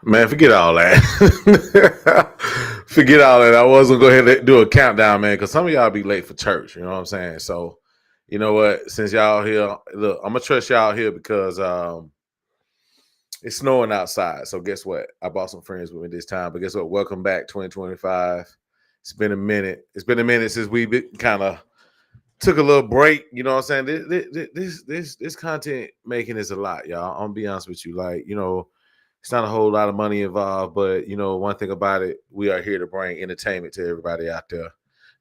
Man, forget all that. Forget all that. I was gonna go ahead and do a countdown, man, because some of y'all be late for church. You know what I'm saying? So, you know what? Since y'all here, look, I'm gonna trust y'all here because it's snowing outside. So guess what? I brought some friends with me this time. But guess what? Welcome back, 2025. It's been a minute. It's been a minute since we kind of took a little break. You know what I'm saying? This content making is a lot, y'all. I'm gonna be honest with you. Like, it's not a whole lot of money involved, but one thing about it, we are here to bring entertainment to everybody out there.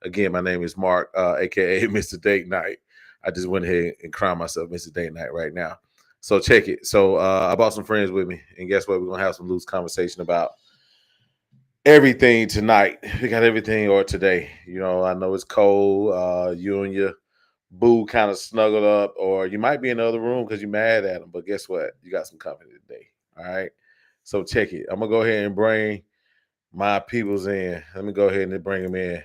Again, my name is Mark, aka Mr. Date Night. I just went ahead and crowned myself Mr. Date Night right now. So check it. So I brought some friends with me, and guess what? We're gonna have some loose conversation about everything tonight. We got everything or today. I know it's cold. You and your boo kind of snuggled up, or you might be in the other room because you're mad at him. But guess what? You got some company today. All right. So check it. I'm gonna go ahead and bring my peoples in. Let me go ahead and bring them in.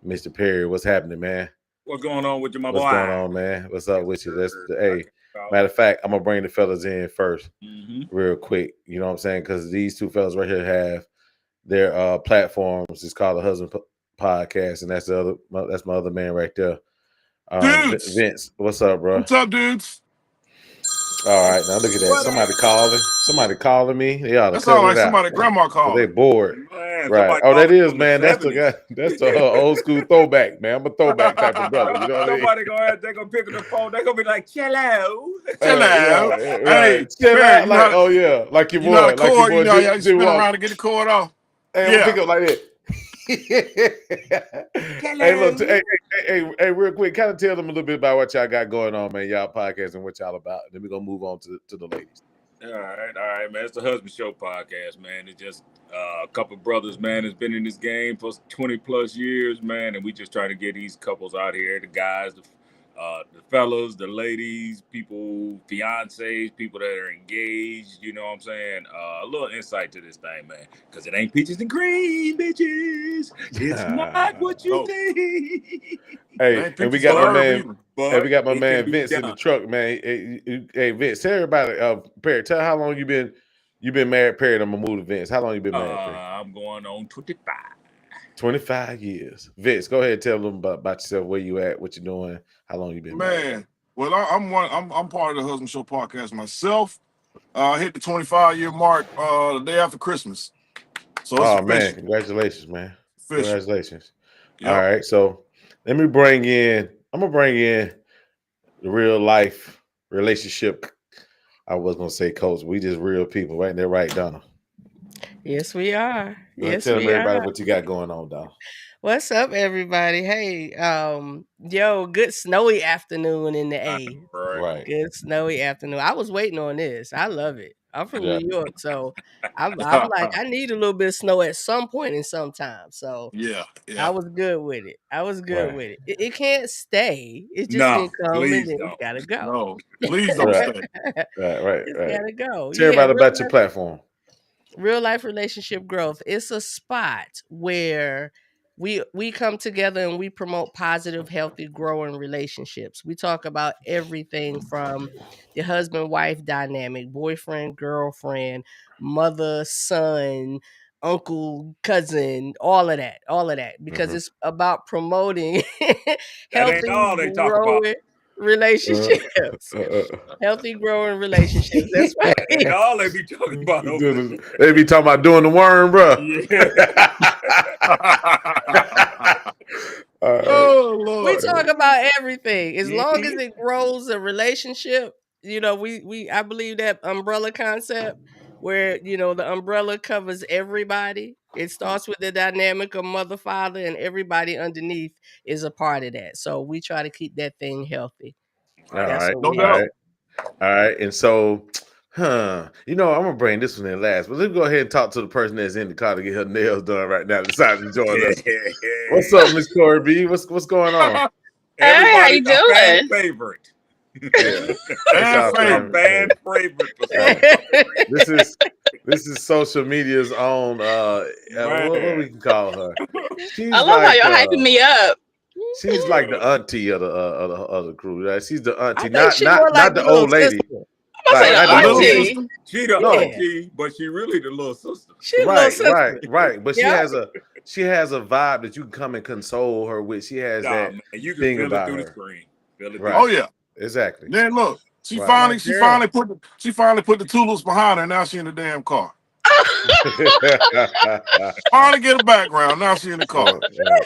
Mr. Perry, what's happening, man? What's going on with you, my boy? What's going on, man? What's up with you? Matter of fact, I'm gonna bring the fellas in first, real quick. You know what I'm saying? Because these two fellas right here have their platforms. It's called the Husband Podcast, and that's my other man right there. Vince, what's up, bro? What's up, dudes? All right, now look at that. Somebody calling me. They ought to That's all cut like it out. somebody grandma calling. They bored. Man, Right. Oh, that is, man. That's the guy. That's the old school throwback, man. I'm a throwback type of brother. You know what I mean? Somebody they're gonna pick up the phone. They're gonna be like, "Hello, hello." Hey, chill out. Like, oh yeah, like your boy, like your boy. You know, you spin around to get the cord off. Hey, I'm pick up like that. Hey, look, hey, real quick, kind of tell them a little bit about what y'all got going on, man. Y'all podcast and what y'all about. Then we're gonna move on to the ladies. All right, man. It's the Husband Show podcast, man. It's just a couple brothers, man, that's been in this game for 20 plus years, man, and we just trying to get these couples out here, the guys, the fellas, the ladies, people, fiancés, people that are engaged. You know what I'm saying? A little insight to this thing, man, because it ain't peaches and cream, bitches. It's not what you think. Hey, and we got my man. Hey, we got my man Vince in the truck, man. Hey, Vince, tell everybody, Perry, tell how long you been married, Perry. I'm gonna move to Vince. How long you been married, Perry? I'm going on 25. 25 years. Vince, go ahead and tell them about yourself, where you at, what you're doing, how long you been married. Man, well, I'm part of the Husband Show podcast myself. Hit the 25-year mark the day after Christmas. So it's man, congratulations, man. Official. Congratulations. Yep. All right, so I'm gonna bring in the real life relationship. I was gonna say coach. We just real people, right? They're right, Donna. Yes, we are. Yes, tell we everybody are. what you got going on, Donna. What's up, everybody? Hey, good snowy afternoon in the A. Right. Good snowy afternoon. I was waiting on this. I love it. I'm from New York, so I'm like, I need a little bit of snow at some point in some time. So yeah. I was good with it. With it. It can't stay. It just can come and then it's gotta go. No, please don't stay. Right. It's gotta go. Tell everybody about your platform. Real life relationship growth. It's a spot where we come together and we promote positive, healthy, growing relationships. We talk about everything from the husband-wife dynamic, boyfriend, girlfriend, mother, son, uncle, cousin, all of that, because it's about promoting healthy, growing relationships. Healthy, growing relationships. That's right. That's all they be talking about. They be talking about doing the worm, bro. Yeah. Oh Lord. We talk about everything as long as it grows a relationship. I believe that umbrella concept where the umbrella covers everybody. It starts with the dynamic of mother, father, and everybody underneath is a part of that. So we try to keep that thing healthy. All right. And so, I'm gonna bring this one in last, but let's go ahead and talk to the person that's in the car to get her nails done right now. Decided to join us. What's up, Miss Corey B? What's going on? Hey, how you doing? Fan favorite. Fan favorite. This is social media's own. What we can call her? I love how y'all hyping me up. She's like the auntie of the crew. Right? She's the auntie, not the old lady. I'm said Like, an The little auntie. sister. She the No. auntie, but she really the little sister. She a little sister. Right. But Yeah. she has a vibe that you can come and console her with. She has that Man, you can thing feel it about through her. the screen. Feel it Right. Oh yeah. Exactly. Then look, she Right. finally put the tulips behind her. Now she in the damn car. Finally get a background. Now she in the car.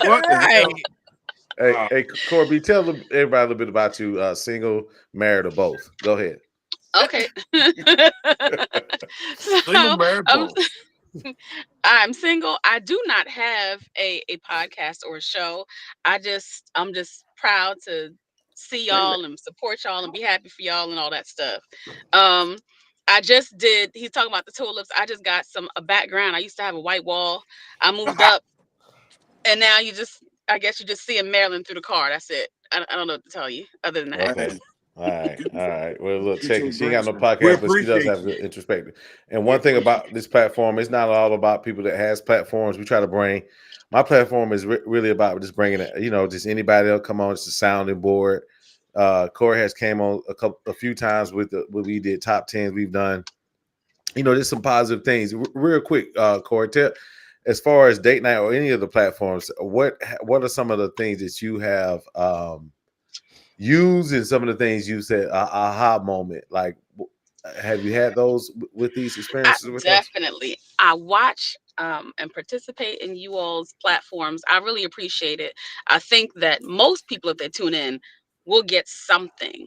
What the hell? Hey, Corby, tell everybody a little bit about you. Single, married, or both. Go ahead. Okay. Single, So married, both. I'm single. I do not have a podcast or a show. I'm just proud to see y'all and support y'all and be happy for y'all and all that stuff. Um, I just did. He's talking about the tulips. I just got a background. I used to have a white wall. I moved up, and now I guess you just see a Maryland through the car. That's it. I don't know what to tell you other than that. Okay. All right. Well, look, Get check your it. She ain't got no grandson. We podcast, but she does appreciate have you. good introspective. And one thing about this platform, it's not all about people that has platforms. We try to bring. My platform is really about just bringing it. Just anybody that'll come on. It's a sounding board. Corey has came on a few times with when we did top 10s. We've done. There's some positive things. Real quick, Corey, as far as date night or any of the platforms, what are some of the things that you have used and some of the things you said aha moment? Like, have you had those with these experiences with us? Definitely. I watch and participate in you all's platforms. I really appreciate it. I think that most people, if they tune in, will get something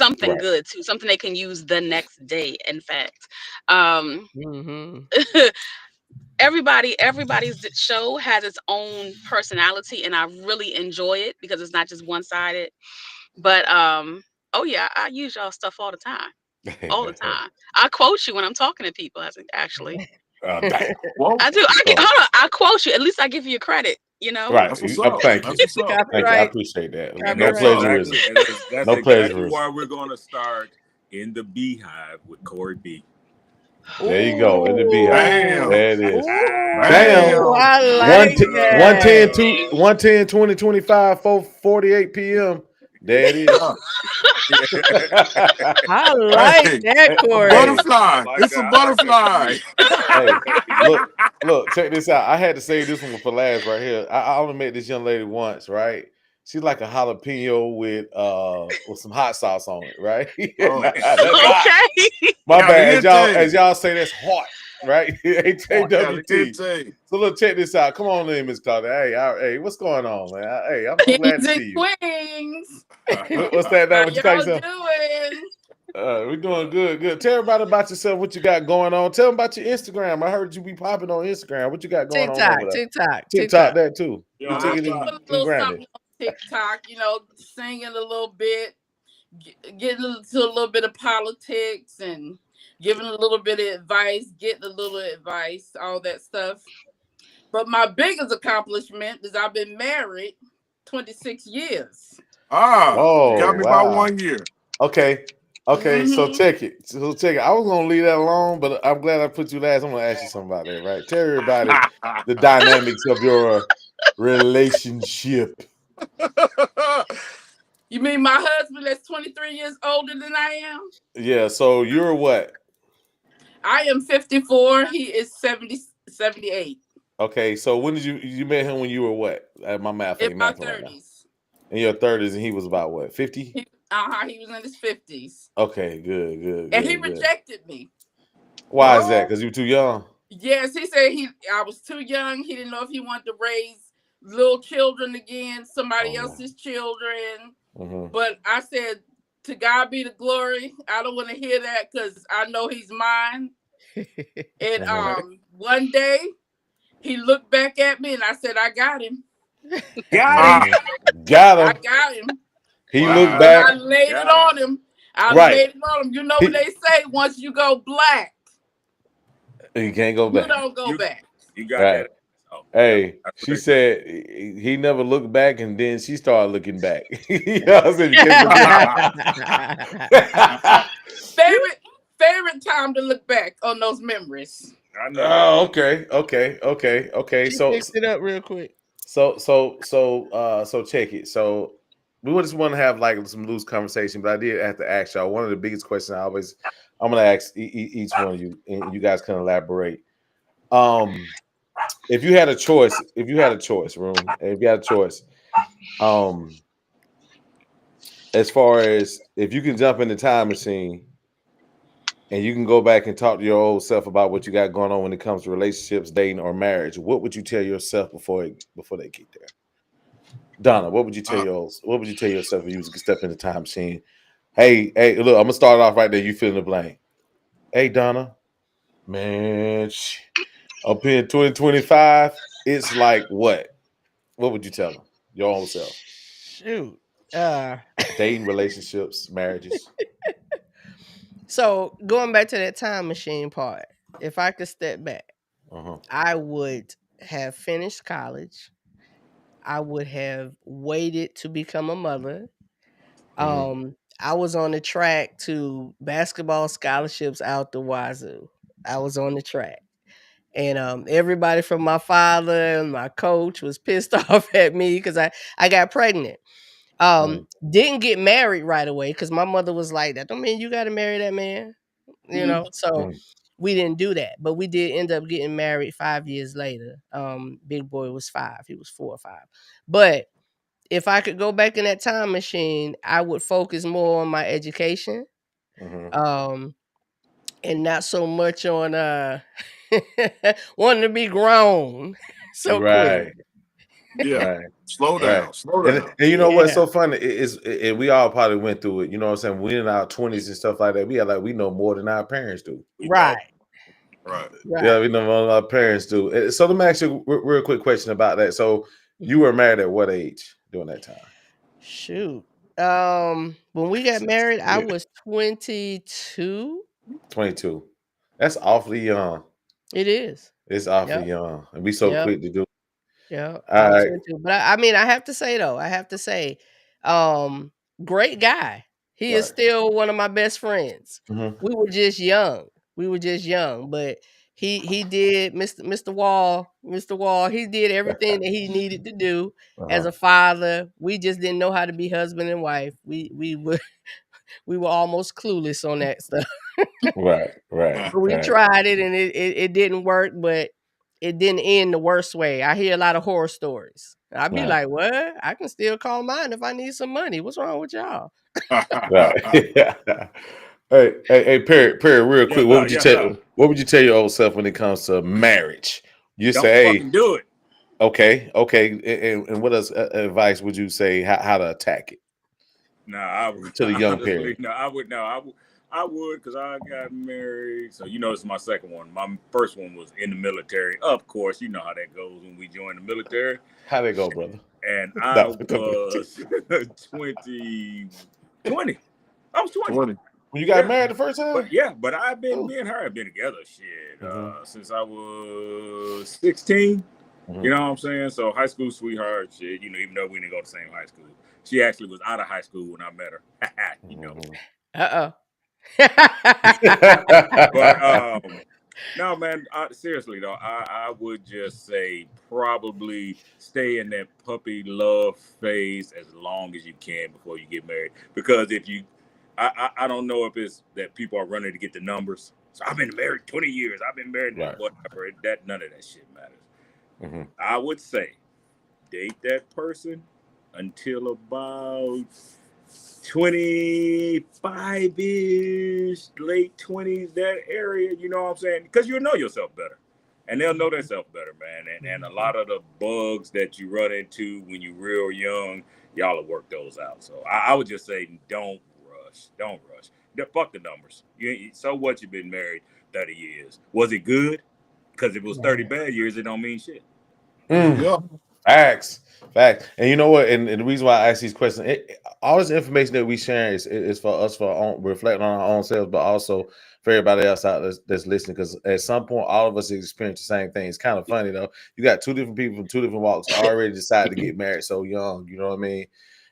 Right. good too, something they can use the next day. In fact, um, everybody's show has its own personality, and I really enjoy it because it's not just one sided. But oh yeah, I use y'all stuff all the time. All the time. I quote you when I'm talking to people. Actually, Whoa. I do. Hold on. I quote you. At least I give you credit. Right. That's what's up. Thank you. That's what's up. Thank you. I appreciate that. And No that's plagiarism. That's No exactly plagiarism. why we're going to start in the Beehive with Corey B. There you go. In the Beehive. Damn. There it is. Damn. Damn. I like that. 110, 20, 25, 4:48 p.m. There it is. I like Hey, that, a Corey. butterfly. It's a butterfly. Hey, look, check this out. I had to say this one for last right here. I only met this young lady once, right? She's like a jalapeno with some hot sauce on it, right? Oh. That's hot. Okay. My bad. Caliente. As y'all say, that's hot, right? HWT. Caliente. So look, check this out. Come on in, Miss Claudia. Hey, what's going on, man? Hey, I'm so glad to Kings see you. and queens. What's that now? How What you call y'all yourself? doing? We're doing good. Tell everybody about yourself, what you got going on. Tell them about your Instagram. I heard you be popping on Instagram. What you got going on over there? TikTok, that too. Yeah, I You put take a it little and granted. something on TikTok, singing a little bit, getting to a little bit of politics and giving a little bit of advice, getting a little advice, all that stuff. But my biggest accomplishment is I've been married 26 years. Oh, Got me by 1 year. Okay. So check it. I was gonna leave that alone, but I'm glad I put you last. I'm gonna ask you something about that, right? Tell everybody the dynamics of your relationship. You mean my husband that's 23 years older than I am? Yeah, so you're what? I am 54. He is 78. Okay, so when did you met him when you were what? My math In ain't my math right now. 30s. In your 30s, and he was about what, 50? He was in his 50s. Okay, good. And he rejected me. Why is that? Because you too young? Yes, he said I was too young. He didn't know if he wanted to raise little children again, somebody else's children. But I said, to God be the glory. I don't want to hear that because I know he's mine. And one day he looked back at me and I said, I got him. Got him. I got him. He looked back. I laid it on him. Laid it on him. You know what they say? Once you go black, you can't go back. You don't go back. You got that. Oh, hey, she said he never looked back, and then she started looking back. You know what I'm saying? Favorite time to look back on those memories. I know. Oh, okay. She fixed it up real quick. So check it. So we just want to have like some loose conversation, but I did have to ask y'all one of the biggest questions I'm going to ask each one of you, and you guys can elaborate. If you had a choice, Room, if you had a choice, as far as if you can jump in the time machine and you can go back and talk to your old self about what you got going on when it comes to relationships, dating, or marriage, what would you tell yourself before they get there? Donna, what would you tell yourself if you was to step in the time machine? Hey, look, I'm gonna start off right there. You fill in the blank. Hey, Donna, man, up here in 2025, it's like what? What would you tell them? Your own self. Shoot. Dating, relationships, marriages. So going back to that time machine part, if I could step back, Uh-huh. I would have finished college. I would have waited to become a mother. I was on the track to basketball scholarships out the wazoo. I was on the track. And everybody from my father and my coach was pissed off at me because I got pregnant. Didn't get married right away because my mother was like, that don't mean you got to marry that man. You know, so we didn't do that. But we did end up getting married 5 years later. Big boy was 5. He was 4 or 5. But if I could go back in that time machine, I would focus more on my education. And not so much on wanting to be grown so quick. Yeah. Right. Slow down. And you know what's so funny is we all probably went through it. You know what I'm saying? We in our 20s and stuff like that. We know more than our parents do. Right. Yeah, we know more than our parents do. So let me ask you a real quick question about that. So you were married at what age during that time? Shoot. When we got married, I was 22. 22. That's awfully young. It is. It's awfully young. And we so quick to do. Yeah. I was 22. But I mean, I have to say, great guy. He is still one of my best friends. We were just young. But he did Mr. Wall, he did everything that he needed to do as a father. We just didn't know how to be husband and wife. We were almost clueless on that stuff. Right. But we tried it and it didn't work, but it didn't end the worst way. I hear a lot of horror stories. I'd be like, what? I can still call mine if I need some money. What's wrong with y'all? Hey, Perry, real quick. What would you tell your old self when it comes to marriage? You Don't say, fucking do it. Okay. And what else advice would you say how to attack it? No, I would to the young Perry. No, I would because I got married. So it's my second one. My first one was in the military. Of course, you know how that goes when we join the military. How they go, brother? And I was 20. I was 20. When you got married the first time? But I've been, me and her have been together since I was 16. You know what I'm saying? So high school sweetheart shit, even though we didn't go to the same high school. She actually was out of high school when I met her. But no, man, seriously though, I would just say probably stay in that puppy love phase as long as you can before you get married. Because if you I don't know if it's that people are running to get the numbers. So I've been married 20 years. I've been married whatever. None of that shit matters. I would say date that person until about 25-ish, late 20s, that area, you know what I'm saying? Because you'll know yourself better. And they'll know themselves better, man. And a lot of the bugs that you run into when you're real young, y'all will work those out. So I would just say don't rush. Fuck the numbers. So what, you've been married 30 years. Was it good? Because if it was 30 bad years, it don't mean shit. Facts. And you know what? And the reason why I ask these questions, all this information that we share is for us reflecting on our own selves, but also for everybody else out that's listening. Because at some point, all of us experience the same thing. It's kind of funny though. You got two different people from two different walks already decided to get married so young. You know what I mean?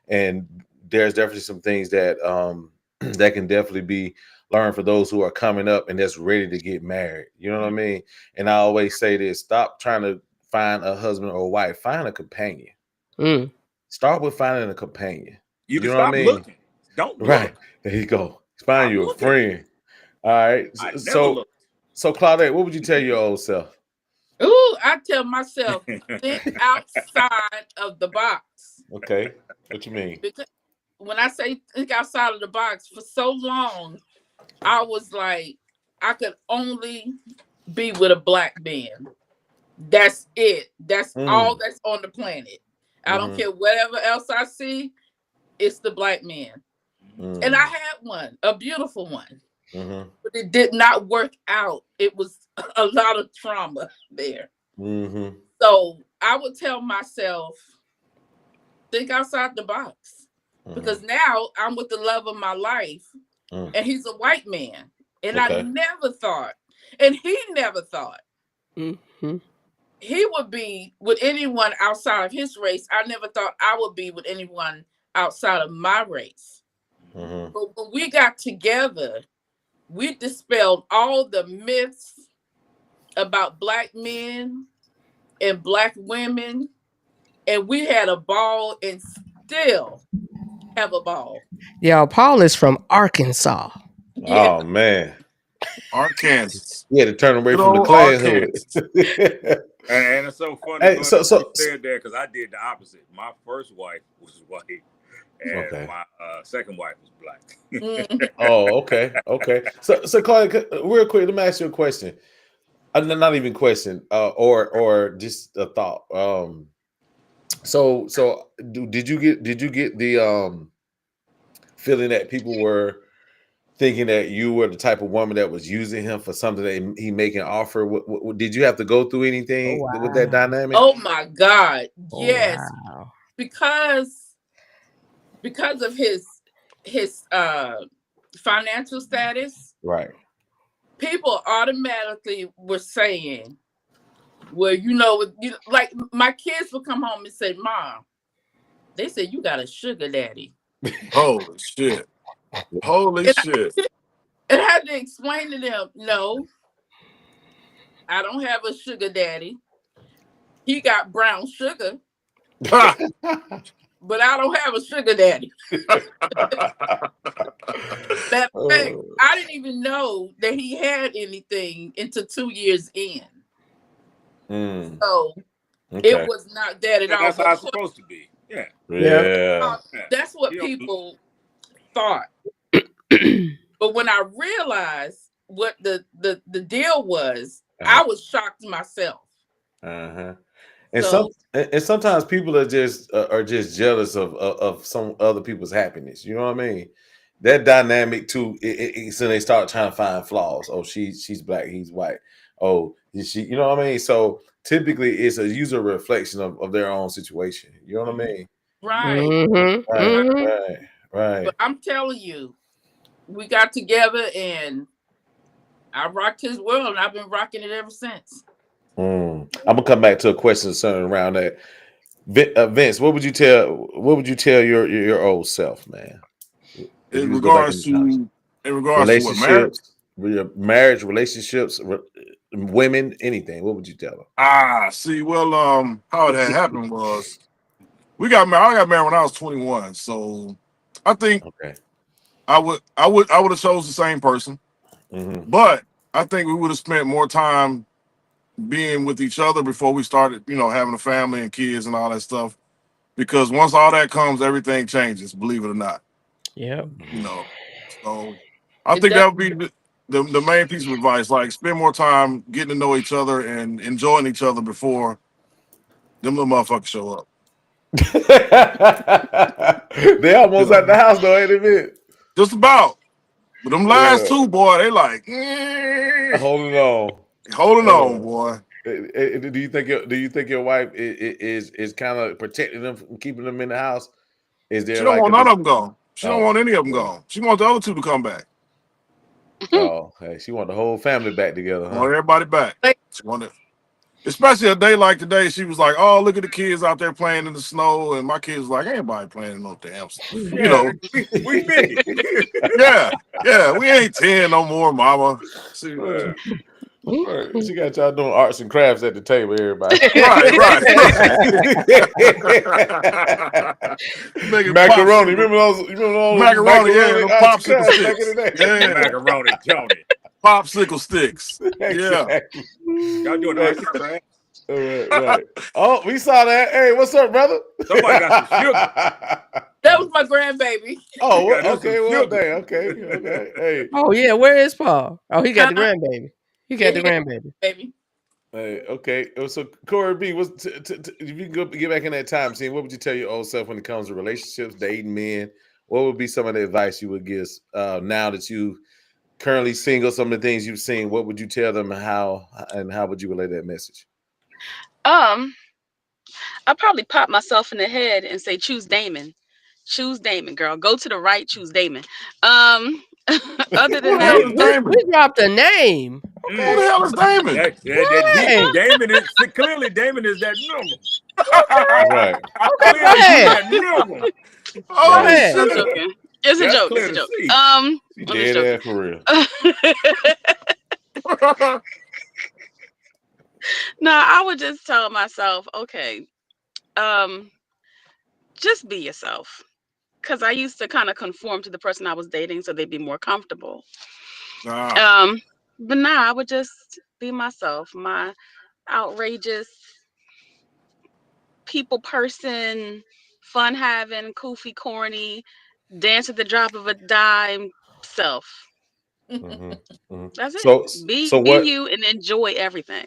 And there's definitely some things that that can definitely be learned for those who are coming up and that's ready to get married. You know what I mean? And I always say this: stop trying to find a husband or a wife. Find a companion. Start with finding a companion. You can know what I stop mean? looking. Don't Right. look. There you go. Find I'm you a looking. friend. All right. I never So look. Claudette, what would you tell your old self? Ooh, I tell myself, think outside of the box. Okay. What you mean? Because when I say think outside of the box, for so long, I was like, I could only be with a black man. That's it. That's all that's on the planet. I don't care whatever else I see, it's the black man. And I had one, a beautiful one. But it did not work out. It was a lot of trauma there. So I would tell myself, think outside the box. Because now I'm with the love of my life, and he's a white man. And I never thought, and he never thought he would be with anyone outside of his race. I never thought I would be with anyone outside of my race. But when we got together, we dispelled all the myths about black men and black women, and we had a ball and still have a ball. Y'all, Paul is from Arkansas. Yeah. Oh man. Arkansas. You had to turn away Good from the old clan hood. Arkansas. And it's so funny. Hey, you so said that because I did the opposite. My first wife was white, and my second wife was black. Oh, okay. So Claudia, real quick, let me ask you a question. Not even question, or just a thought. So did you get the feeling that people were thinking that you were the type of woman that was using him for something that he making offer? What, did you have to go through anything with that dynamic? Oh my God. Yes. Wow. Because of his financial status, Right. people automatically were saying, well, like my kids would come home and say, Mom, they said you got a sugar daddy. Holy shit. Holy shit. And I had to explain to them, no, I don't have a sugar daddy. He got brown sugar, but I don't have a sugar daddy. I didn't even know that he had anything until 2 years in. So it was not that at all. That's how it's supposed to be. Yeah. That's what people thought. But when I realized what the deal was, I was shocked myself. And sometimes people are just jealous of some other people's happiness. You know what I mean? That dynamic too. So they start trying to find flaws. Oh, she's black, he's white. Oh, she. You know what I mean? So typically, it's a user reflection of their own situation. You know what I mean? Right. Right. But I'm telling you, we got together and I rocked his world, and I've been rocking it ever since. I'm gonna come back to a question centered around that. Vince, what would you tell your old self, man? In regards to relationships, what, your marriage, relationships, women, anything, what would you tell them? See, well, how it had happened was we got married. I got married when I was 21, so I think I would have chose the same person, but I think we would have spent more time being with each other before we started, having a family and kids and all that stuff. Because once all that comes, everything changes, believe it or not. Yeah. So I think that would be the main piece of advice. Like, spend more time getting to know each other and enjoying each other before them little motherfuckers show up. They almost at the house though, ain't it? Just about. But them last two, boy, they like holding on. Holding on, boy. Do you think your wife is kind of protecting them from keeping them in the house? Is there? She don't want none of them gone. She don't want any of them gone. She wants the other two to come back. Oh, hey, she want the whole family back together. Huh? Want everybody back. She wanted, especially a day like today. She was like, "Oh, look at the kids out there playing in the snow," and my kids was like, "Ain't nobody playing in no damn snow." We 50. yeah, we ain't 10 no more, mama. See, Right. She got y'all doing arts and crafts at the table, everybody. Right. Making Macaroni. popsicle. Remember those Macaroni, yeah, the arts and popsicle crafts back in sticks. the day? Yeah. Macaroni Johnny. Popsicle sticks. Yeah. Exactly. Y'all doing arts and crafts? Right. Oh, we saw that. Hey, what's up, brother? Somebody got some sugar. That was my grandbaby. Oh, got us okay. some Well, sugar. dang. Okay. Hey. Oh yeah, where is Paul? Oh, he got the Huh? grandbaby. He got the grandbaby. Baby. Hey, okay. So Corey B, if you can get back in that time scene, what would you tell your old self when it comes to relationships, dating men? What would be some of the advice you would give now that you currently single? Some of the things you've seen, what would you tell them, and how would you relay that message? I'll probably pop myself in the head and say, choose Damon. Choose Damon, girl. Go to the right, choose Damon. Other Who than the hell that, is Damon? We dropped a name. Who the hell is Damon? Damon is clearly Damon is that number. Right. Okay, go Clearly he's ahead. that number. Oh Go ahead. I'm shit. joking. It's a That's joke. clear It's a to joke. see. I'm She just dead joking. ass for real. No, I would just tell myself, okay, just be yourself. Because I used to kind of conform to the person I was dating so they'd be more comfortable. Nah. But now I would just be myself, my outrageous people person, fun having, goofy, corny, dance at the drop of a dime self. That's it. So Be what? you and enjoy everything.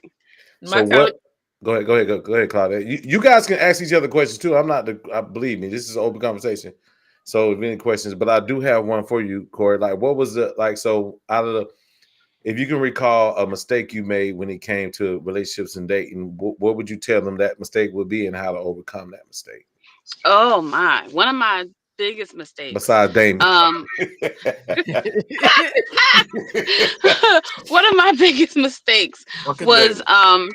So what? Go ahead, Claudia. You guys can ask each other questions too. I'm not believe me, this is an open conversation. So if any questions, but I do have one for you, Corey. Like, what was the so out of the, if you can recall a mistake you made when it came to relationships and dating, what would you tell them that mistake would be and how to overcome that mistake? Oh my! One of my biggest mistakes. Besides Damon. One of my biggest mistakes was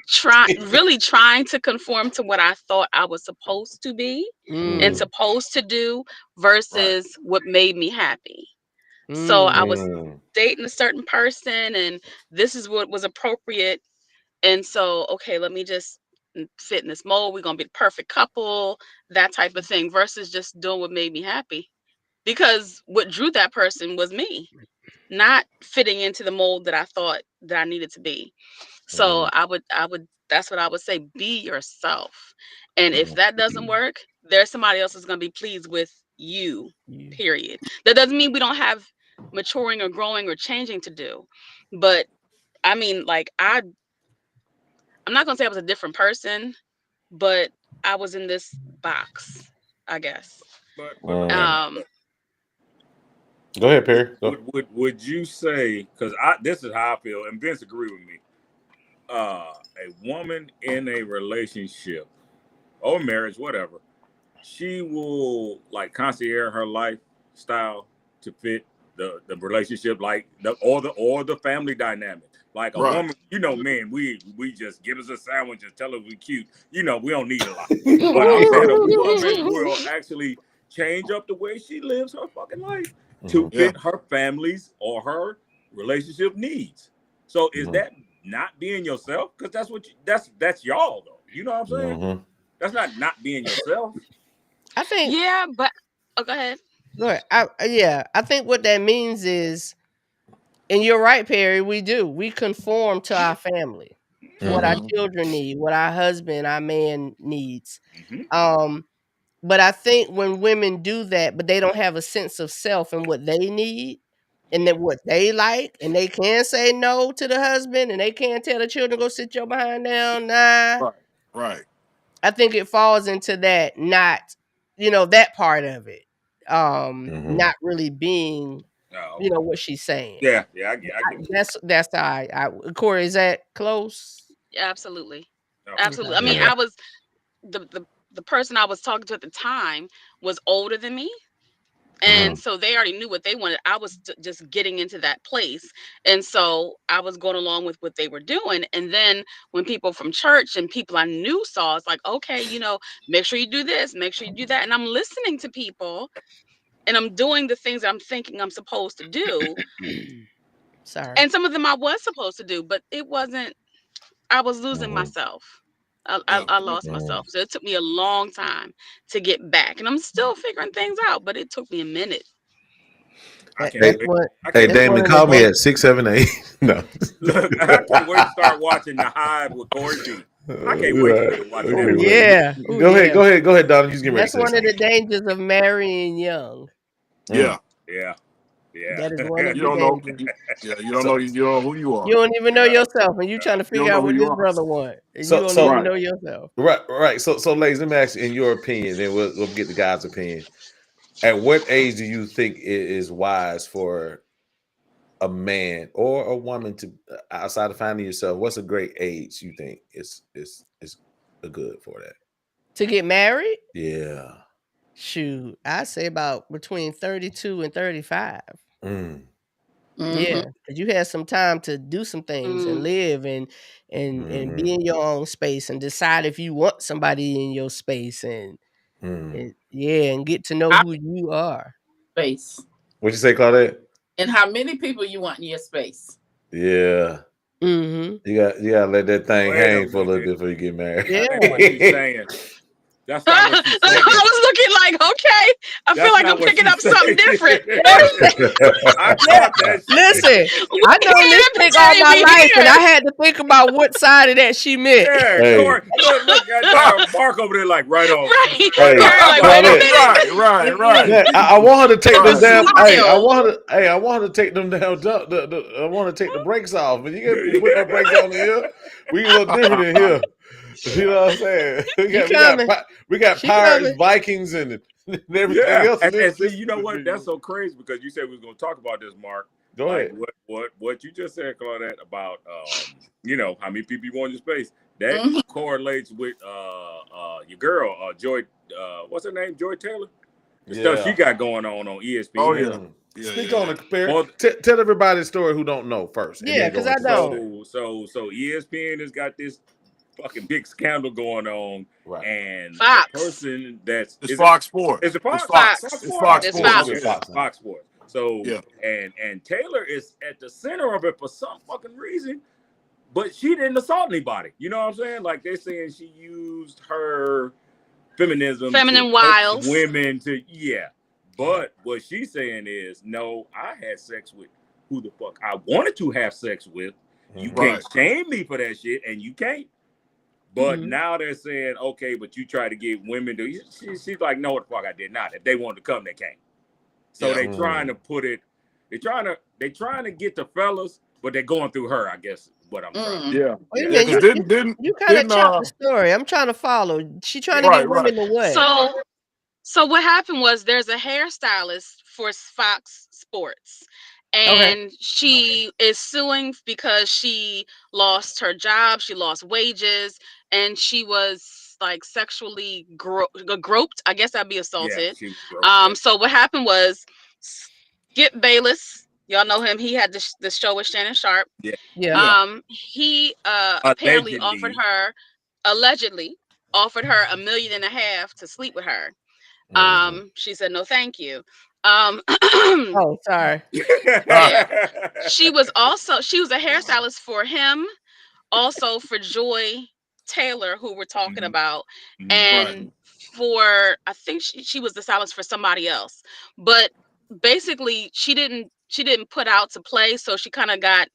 trying to conform to what I thought I was supposed to be and supposed to do versus what made me happy. So I was dating a certain person and this is what was appropriate. And so, okay, let me just fit in this mold. We're going to be the perfect couple, that type of thing versus just doing what made me happy. Because what drew that person was me, not fitting into the mold that I thought that I needed to be. So I would that's what I would say, be yourself. And if that doesn't work, there's somebody else who's going to be pleased with you. Period. That doesn't mean we don't have maturing or growing or changing to do. But I mean, like I'm not going to say I was a different person, but I was in this box, I guess. But go ahead, Perry. Would you say, because this is how I feel, and Vince agree with me, a woman in a relationship or marriage, whatever, she will like concierge her lifestyle to fit the relationship, like the family dynamic. Like a woman, man, we just give us a sandwich and tell us we cute. We don't need a lot. But I'm saying a woman will actually change up the way she lives her fucking life to fit her family's or her relationship needs. So is that not being yourself? Because that's what that's y'all though. You know what I'm saying? That's not being yourself. I think. Yeah, but go ahead. Go ahead. I think what that means is, and you're right, Perry. We conform to our family, what our children need, what our husband, our man needs. But I think when women do that, but they don't have a sense of self and what they need, and then what they like, and they can say no to the husband, and they can't tell the children, go sit your behind down. Nah. Right. I think it falls into that, not, that part of it. Not really being, what she's saying. Yeah, I get That's how I Corey, is that close? Absolutely. Absolutely. I mean, I was the person I was talking to at the time was older than me. And so they already knew what they wanted. I was just getting into that place. And so I was going along with what they were doing. And then when people from church and people I knew saw, it's like, okay, make sure you do this, make sure you do that. And I'm listening to people and I'm doing the things I'm thinking I'm supposed to do. Sorry. And some of them I was supposed to do, but it wasn't. I was losing myself. I lost myself. So it took me a long time to get back. And I'm still figuring things out, but it took me a minute. Hey, Damon, call me at 678. No. Look, I can't wait to start watching The Hive with Corey B. I can't wait to get watching that. Yeah. Go ahead, Donnie. He's getting ready to say That's one of the something. dangers of marrying young. Yeah. That is one of You the don't know. dangers. Yeah, you don't know. You don't know who you are. You don't even know yourself, and you trying to figure out what this brother want, and you don't even know yourself. Right. So, ladies, let me ask you, in your opinion, then we'll get the guys' opinion. At what age do you think it is wise for a man or a woman to, outside of finding yourself, what's a great age you think is good for that? To get married? Yeah. Shoot, I say about between 32 and 35. Yeah, because you had some time to do some things and live and be in your own space and decide if you want somebody in your space and get to know who you are. Space. What'd you say, Claudette? And how many people you want in your space? Yeah. You gotta let that thing hang for a little bit before you get married. Yeah. That's what she's saying. That's not what she's saying. I was looking like, okay, I feel like I'm picking up something different. I caught that shit. Listen, I know this chick all my life, and I had to think about what side of that she meant. Yeah, Corey, look, Mark over there like right on. Right. I want her to take them damn. I want her to take them damn. I want to take the brakes off, but you can't put no brakes on here. We a little different in here. You know what I'm saying? We got Pirates, Vikings, and everything else. And see, you know what? That's so crazy because you said we was gonna talk about this, Mark. Go ahead. What you just said, Claudette, about how many people you want in space. That correlates with your girl, Joy. What's her name? Joy Taylor. The stuff she got going on ESPN. Oh yeah. Speak on it. Tell everybody the story who don't know first. Yeah, because I don't. So ESPN has got this fucking big scandal going on, and Fox. the person that's it's Fox Sports. Is it Fox? It's Fox Sports. It's Fox Sports. So and Taylor is at the center of it for some fucking reason, but she didn't assault anybody. You know what I'm saying? Like they're saying she used her feminine wiles, women to But what she's saying is, no, I had sex with who the fuck I wanted to have sex with. You can't shame me for that shit, and you can't. But now they're saying, okay, but you try to get women to. She's like, no, the fuck, I did not. If they wanted to come, they came. So they're trying to put it. They're trying to get the fellas, but they're going through her. I guess what I'm trying. Yeah. Wait a minute, you kind of chopped the story. I'm trying to follow. She trying to get women to what? So what happened was there's a hairstylist for Fox Sports. And she is suing because she lost her job, she lost wages, and she was like sexually groped. I guess I'd be assaulted. So what happened was Skip Bayless, y'all know him. He had the show with Shannon Sharp. He apparently allegedly offered her $1.5 million to sleep with her. She said no, thank you. Oh, sorry. She was a hairstylist for him, also for Joy Taylor, who we're talking about, and for I think she was the stylist for somebody else. But basically, she didn't put out to play, so she kind of got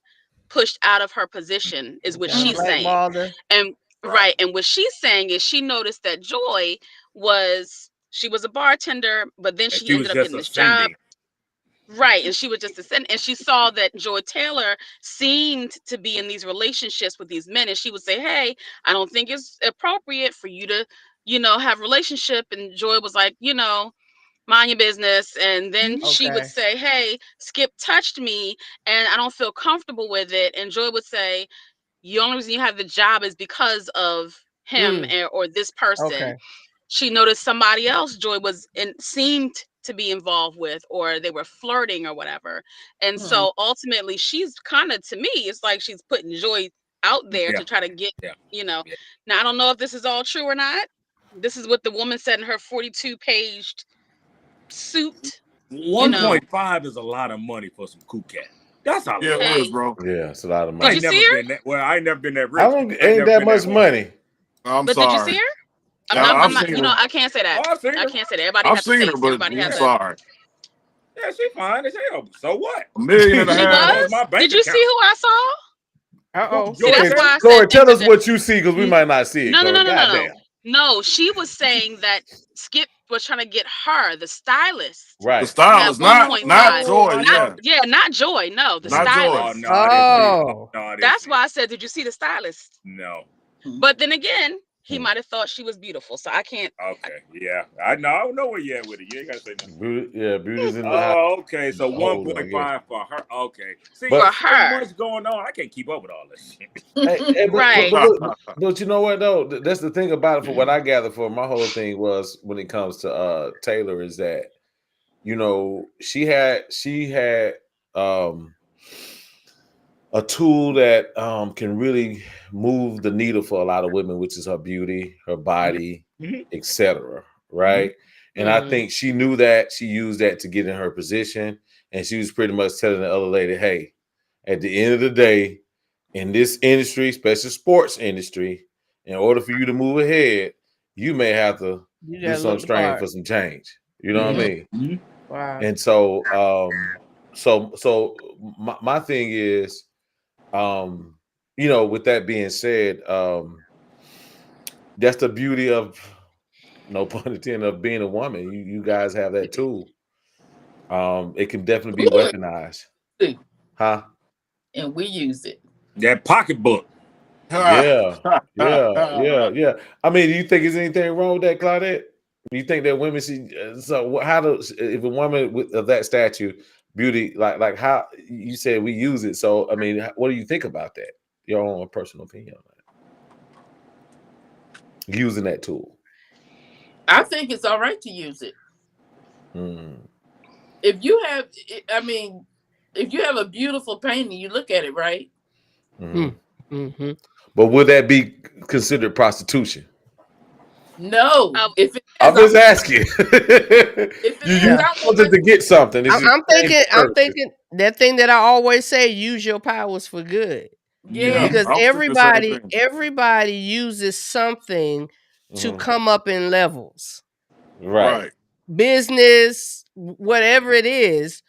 pushed out of her position, is what she's saying. And and what she's saying is she noticed that Joy was a bartender, but then she ended up getting this job. Right, and she was just and she saw that Joy Taylor seemed to be in these relationships with these men, and she would say, "Hey, I don't think it's appropriate for you to, have a relationship." And Joy was like, mind your business. And then she would say, "Hey, Skip touched me, and I don't feel comfortable with it." And Joy would say, "The only reason you have the job is because of him or this person." She noticed somebody else Joy seemed to be involved with, or they were flirting or whatever. And so ultimately she's kind of, to me, it's like she's putting Joy out there to try to get, Now, I don't know if this is all true or not. This is what the woman said in her 42-paged suit. 1.5 is a lot of money for some cool cat. That's a Yeah, lot. it is, bro. Yeah, it's a lot of I money. ain't Did you never see her? been that. Well, I ain't never been that rich. I don't. Ain't that much money. I'm But did you see sorry. her? Yeah, I'm I've not. seen You know, her. I can't say that. Oh, I've seen I her. can't say that. Everybody I've has a seen her, taste. but Everybody I'm has a. sorry. Yeah, she fine as hell. So what? $1.5 million. She was. My bank Did you see account. who I saw? Uh-oh. See, that's George, why I Corey, said tell things are us what you see because we might not see it, No, no, Corey. no, no, no, no. Goddamn. No, she was saying that Skip was trying to get her, the stylist, The Right. style at is not 1.5. Joy. I Yeah, thought. Not Joy. No, the not Joy. Oh stylist. no, I didn't see it. Oh, Oh. no, I didn't That's see why it. I said, did you see the stylist? No. But then again, he might have thought she was beautiful. So I can't. Okay. Yeah. I don't know where you at with it. You ain't gotta say nothing. Beauty's in the house. Oh, okay. So Hold it, I guess. 1.5 for her. Okay. See, But- so much going on. I can't keep up with all this shit. Right. But you know what though? That's the thing about it. For what I gather, for my whole thing was when it comes to Taylor is that she had a tool that can really move the needle for a lot of women, which is her beauty, her body, etc. Right. And I think she knew that. She used that to get in her position. And she was pretty much telling the other lady, hey, at the end of the day, in this industry, especially sports industry, in order for you to move ahead, you may have to do some strain for some change. You know what I mean? Wow. And so my thing is, with that being said, that's the beauty of, no pun intended, of being a woman. You guys have that tool. It can definitely be weaponized. Huh? And we use it. That pocketbook. Yeah. I mean, do you think there's anything wrong with that, Claudette? Do you think that women should? So, how does if a woman of that stature, beauty, like how you said we use it? So, I mean, what do you think about that? Your own personal opinion on that. Using that tool. I think it's all right to use it. If you have, if you have a beautiful painting, you look at it, right? But would that be considered prostitution? No. If it I'm just asking. You wanted to get something. I'm thinking that thing that I always say: use your powers for good. Yeah, because everybody uses something to come up in levels. Right. Business, whatever it is.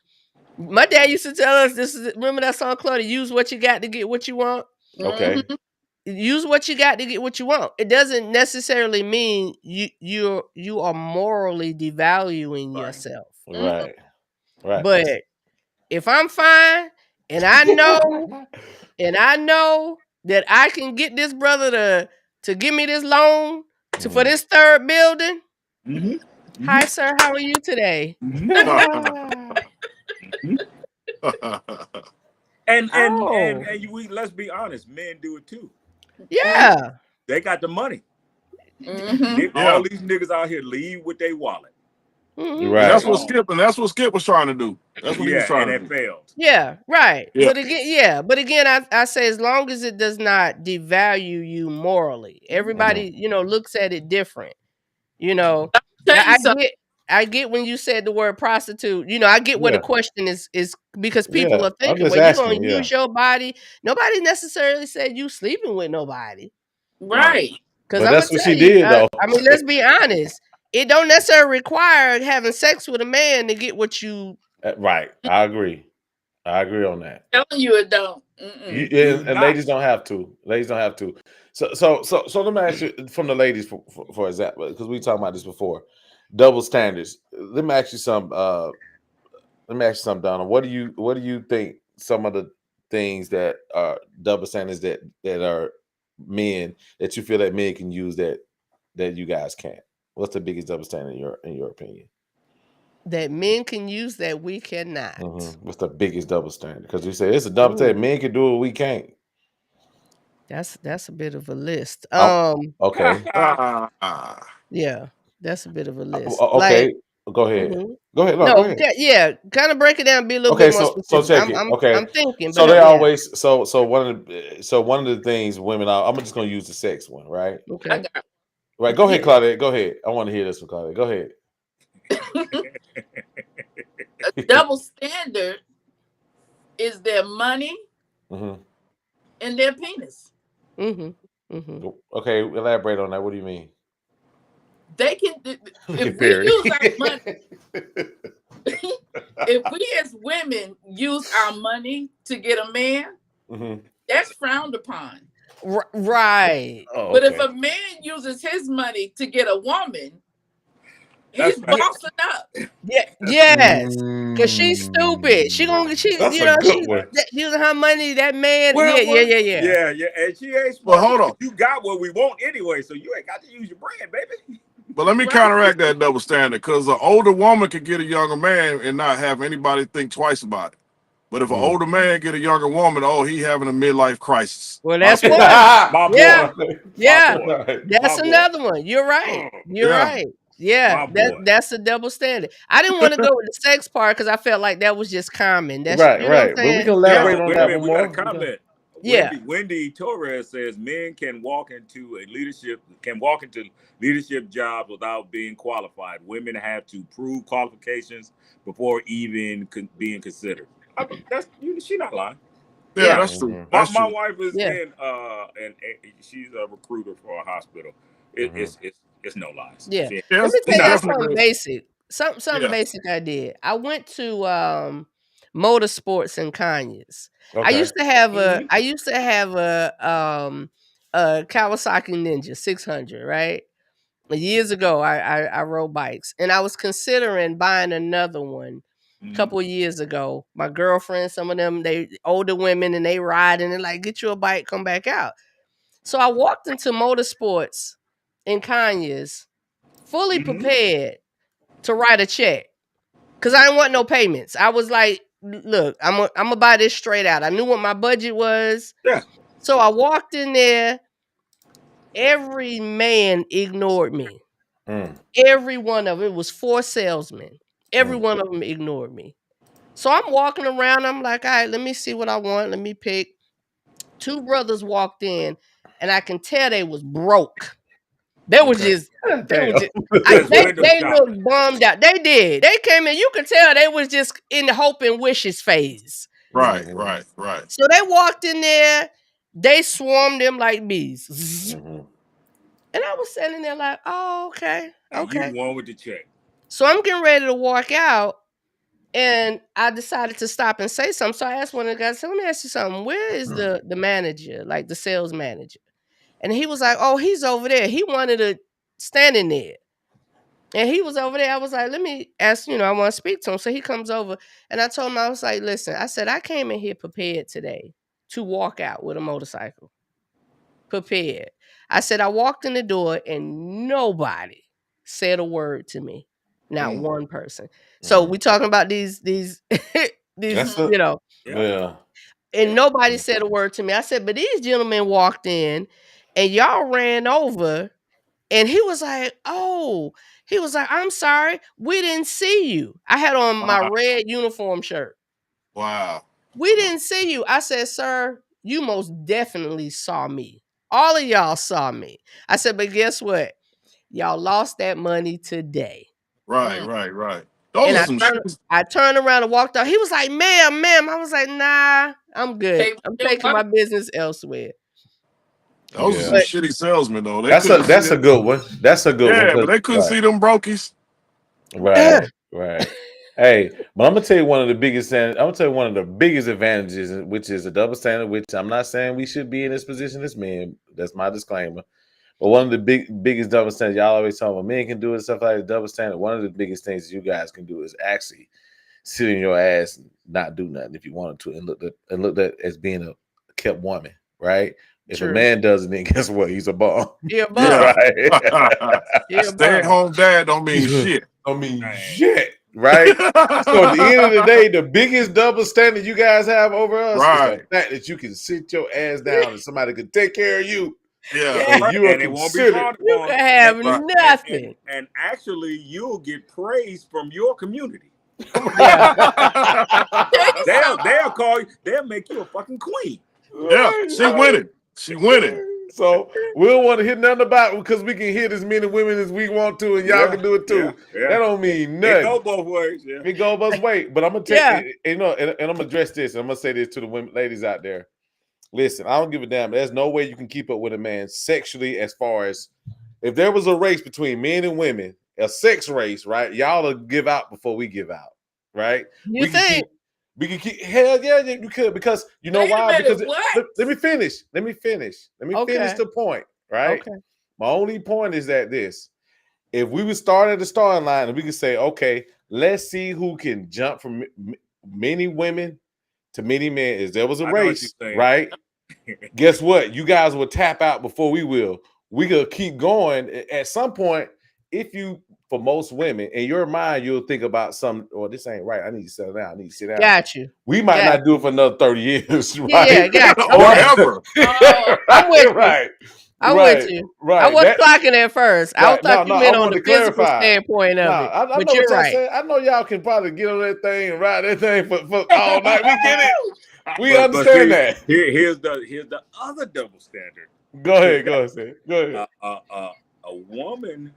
My dad used to tell us remember that song, Claudia, use what you got to get what you want. Okay. Use what you got to get what you want. It doesn't necessarily mean you are morally devaluing yourself. Right. But if I'm fine and I know that I can get this brother to give me this loan for this third building. Hi, sir. How are you today? And we, let's be honest, men do it too. Yeah. They got the money. Mm-hmm. All these niggas out here leave with their wallet. Mm-hmm. Right. That's what Skip was trying to do. That's what he was trying to do. And it failed. Yeah, right. Yeah. But again, I say as long as it does not devalue you morally. Everybody, looks at it different. I get when you said the word prostitute. I get where the question is because people are thinking, well, you're gonna use your body. Nobody necessarily said you sleeping with nobody. Right. Because that's what she did, though. I mean, let's be honest. It don't necessarily require having sex with a man to get what you. Right. I agree on that. I'm telling you, it don't. And ladies don't have to. So let me ask you from the ladies for example, because we talked about this before. Double standards. Let me ask you something, Donna. What do you think some of the things that are double standards that are men that you feel that men can use that you guys can't? What's the biggest double standard in your opinion? That men can use that we cannot. What's the biggest double standard? Because we say it's a double standard. Men can do it, we can't. That's a bit of a list. Okay. Yeah, that's a bit of a list. Okay. Go ahead. Go ahead. No, go ahead. Yeah, kind of break it down. Be a little bit more specific. So check it. Okay. I'm thinking. So they always. So one of the things women. I'm just gonna use the sex one, right? Okay. Right. Go ahead, Claudette. Go ahead. I want to hear this one, Claudette. Go ahead. A double standard is their money and their penis. Okay, elaborate on that. What do you mean? They can, if we use our money, if we as women use our money to get a man, that's frowned upon. Right. Oh, but if a man uses his money to get a woman, he's bossing up. Yeah, yes, because she's stupid. She gonna using her money. That man, yeah. And she ain't smart. Well, hold on. You got what we want anyway, so you ain't got to use your brand, baby. But let me counteract that double standard, because an older woman could get a younger man and not have anybody think twice about it. But if an older man get a younger woman, oh, he having a midlife crisis. Well, that's one. That's another one. You're right. You're right. Yeah, that's a double standard. I didn't want to go with the sex part because I felt like that was just common. That's right. You know what I'm But we saying? can elaborate on that we more. got a comment. Yeah. Wendy Torres says men can walk into leadership jobs without being qualified. Women have to prove qualifications before even being considered. She's not lying. Yeah, that's true. My wife is in and she's a recruiter for a hospital. It's no lies. Yeah. Let me tell you something basic. Something basic I did. I went to motorsports in Conyers. Okay. I used to have a Kawasaki Ninja 600, right? Years ago, I rode bikes, and I was considering buying another one. A couple of years ago, my girlfriend, some of them, they older women, and they ride, and they're like, "Get you a bike, come back out." So I walked into motorsports in Conyers, fully prepared to write a check, because I didn't want no payments. I was like, "Look, I'm gonna buy this straight out." I knew what my budget was. Yeah. So I walked in there. Every man ignored me. Every one of them. It was 4 salesmen. Every one of them ignored me. So I'm walking around. I'm like, all right, let me see what I want. Let me pick. 2 brothers walked in, and I can tell they was broke. They was just, they looked bummed out. They did. They came in. You could tell they was just in the hope and wishes phase. Right. So they walked in there. They swarmed them like bees. And I was sitting there like, oh, okay. You won with the check. So I'm getting ready to walk out, and I decided to stop and say something. So I asked one of the guys, let me ask you something. Where is the manager, like the sales manager? And he was like, oh, he's over there. He wanted to stand in there. And he was over there. I was like, let me ask, I want to speak to him. So he comes over, and I told him, I was like, listen, I said, I came in here prepared today to walk out with a motorcycle. Prepared. I said, I walked in the door and nobody said a word to me. Not one person. So we talking about these and nobody said a word to me. I said, but these gentlemen walked in and y'all ran over, and he was like, I'm sorry, we didn't see you. I had on my red uniform shirt. Wow. We didn't see you. I said, sir, you most definitely saw me. All of y'all saw me. I said, but guess what? Y'all lost that money today. Right. And I turned around and walked out. He was like, ma'am. I was like, nah, I'm good. I'm taking my business elsewhere. Those are some shitty salesmen, though. That's a good one. That's a good one. Yeah, but they couldn't see them brokies. Right. Hey, but I'm gonna tell you one of the biggest advantages, which is a double standard. Which I'm not saying we should be in this position as men. That's my disclaimer. But one of the biggest double standards, y'all always talk about men can do it, stuff like that, double standard. One of the biggest things you guys can do is actually sit in your ass and not do nothing if you wanted to, and look at as being a kept woman, right? If a man does it, then guess what? He's a bum. You're a bum. Right? Stay-at-home dad don't mean shit. Shit. Right? So at the end of the day, the biggest double standard you guys have over us is the fact that you can sit your ass down and somebody can take care of you. Yeah. And you are considered. You can have nothing. And actually, you'll get praise from your community. They'll call you. They'll make you a fucking queen. Yeah, she winning. So we don't want to hit nothing about it because we can hit as many women as we want to, and y'all can do it too. That don't mean nothing. It go both ways. Yeah. It go both ways. But I'm gonna tell you, and I'm gonna address this. And I'm gonna say this to the women, ladies out there. Listen, I don't give a damn. There's no way you can keep up with a man sexually, as far as if there was a race between men and women, a sex race, right? Y'all will give out before we give out, right? You think? We can keep, hell yeah, you could, because you know why? Because let me finish. Let me finish the point, right? Okay. My only point is that if we would start at the starting line and we could say, okay, let's see who can jump from many women to many men. If there was a race, right? Guess what? You guys will tap out before we will. We could keep going. At some point, for most women, in your mind, you'll think about this ain't right. I need to settle down. I need to sit down. Got you. We might not do it for another 30 years, right? Yeah, got you. Or ever. I'm with you. Right. I'm with you. Right. I wasn't clocking at first. I thought you meant on the physical standpoint of it. I know what y'all saying. I know y'all can probably get on that thing and ride that thing for all night. We get it. We understand that. Here's the other double standard. Go ahead, Sam. Go ahead. A woman.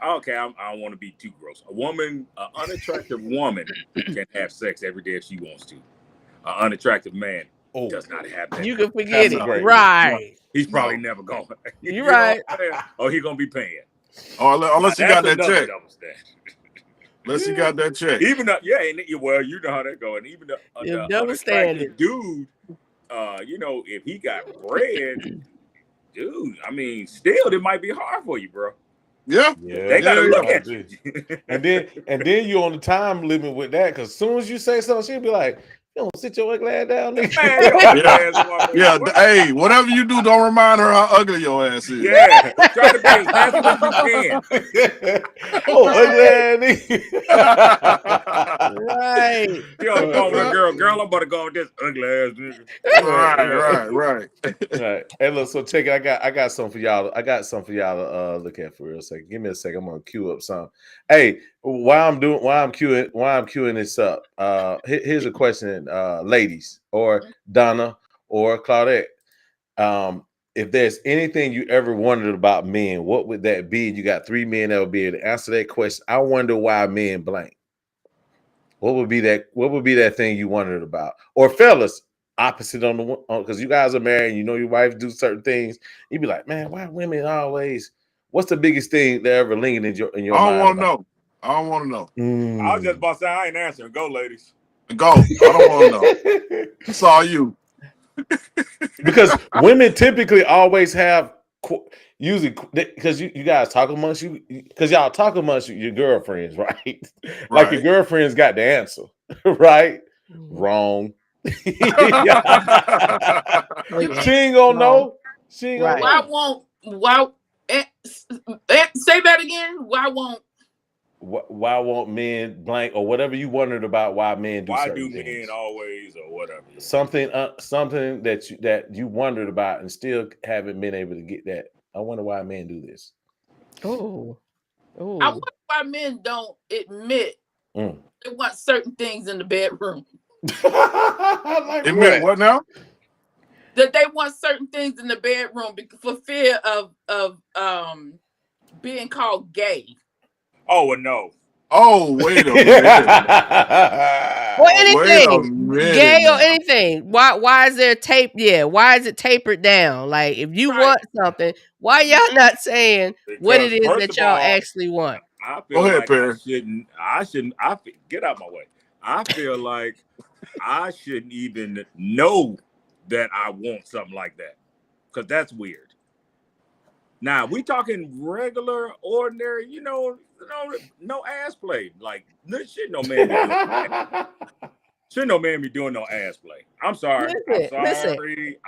Okay, I don't want to be too gross. An unattractive woman can have sex every day if she wants to. An unattractive man does not have that. You can forget it. Right. He's probably never going. You're right. Or he's going to be paying. Unless you got that check. Unless you got that check. Even though, well, you know how that goes. And even the unattractive dude, if he got bread, dude, I mean, still, it might be hard for you, bro. Yeah. They gotta look at you. and then you're on the time limit with that, because as soon as you say something, she'll be like, "You don't sit your ugly ass down, nigga." Hey, whatever you do, don't remind her how ugly your ass is. Yeah, try to be as handsome as you can. Ugly ass nigga. Right. You on the phone with a girl, I'm about to go with this ugly ass nigga. Right. Hey, look, so check it. I got something for y'all. To look at for real second. Give me a second. I'm gonna queue up some. Hey, while I'm queuing this up, here's a question, ladies, or Donna or Claudette. If there's anything you ever wondered about men, what would that be? You got 3 men that would be able to answer that question. I wonder why men blank. What would be that thing you wondered about? Or fellas, opposite on the because you guys are married, you know your wife do certain things. You'd be like, man, why women always? What's the biggest thing that ever lingered in your mind? I don't want to know. I don't want to know. I was just about to say I ain't answering. Go, ladies. Go. I don't want to know. It's all you. Because women typically always have usually, because you guys talk amongst you, because y'all talk amongst your girlfriends, right? Like your girlfriends got the answer, right? Wrong. She ain't gonna know. She ain't gonna know. Say that again? Why won't men blank, or whatever you wondered about why men do certain things? Why do men always, or whatever? Something that you wondered about and still haven't been able to get that. I wonder why men do this. I wonder why men don't admit they want certain things in the bedroom. Admit what now? That they want certain things in the bedroom for fear of being called gay. Oh, well, no. Oh, wait a minute. Well, anything, gay or anything. Why is there tape? Yeah, why is it tapered down? Like, if you want something, why y'all not saying what it is that y'all actually want? I feel like I shouldn't. Get out my way. I feel like I shouldn't even know that I want something like that, because that's weird. Now we talking regular, ordinary, no ass play. Like, shouldn't no man be doing no ass play. I'm sorry.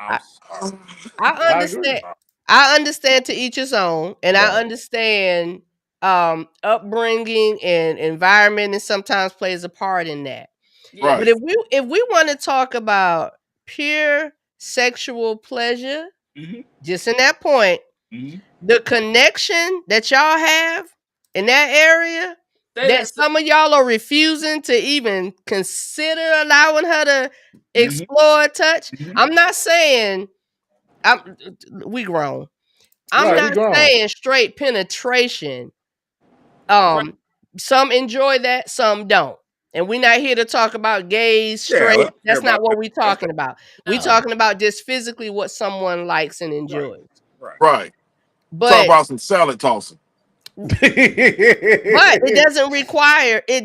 I understand. I understand to each his own, and I understand upbringing and environment, and sometimes plays a part in that. Right. But if we want to talk about pure sexual pleasure, just in that point, the connection that y'all have in that area, that some of y'all are refusing to even consider allowing her to explore, touch. I'm not saying We grown. I'm Right, we not grown. saying straight penetration. Some enjoy that, some don't. And we're not here to talk about gays, straight. let's hear That's not about what that. we're talking about. We're talking about just physically what someone likes and enjoys. Right. But talk about some salad tossing. But it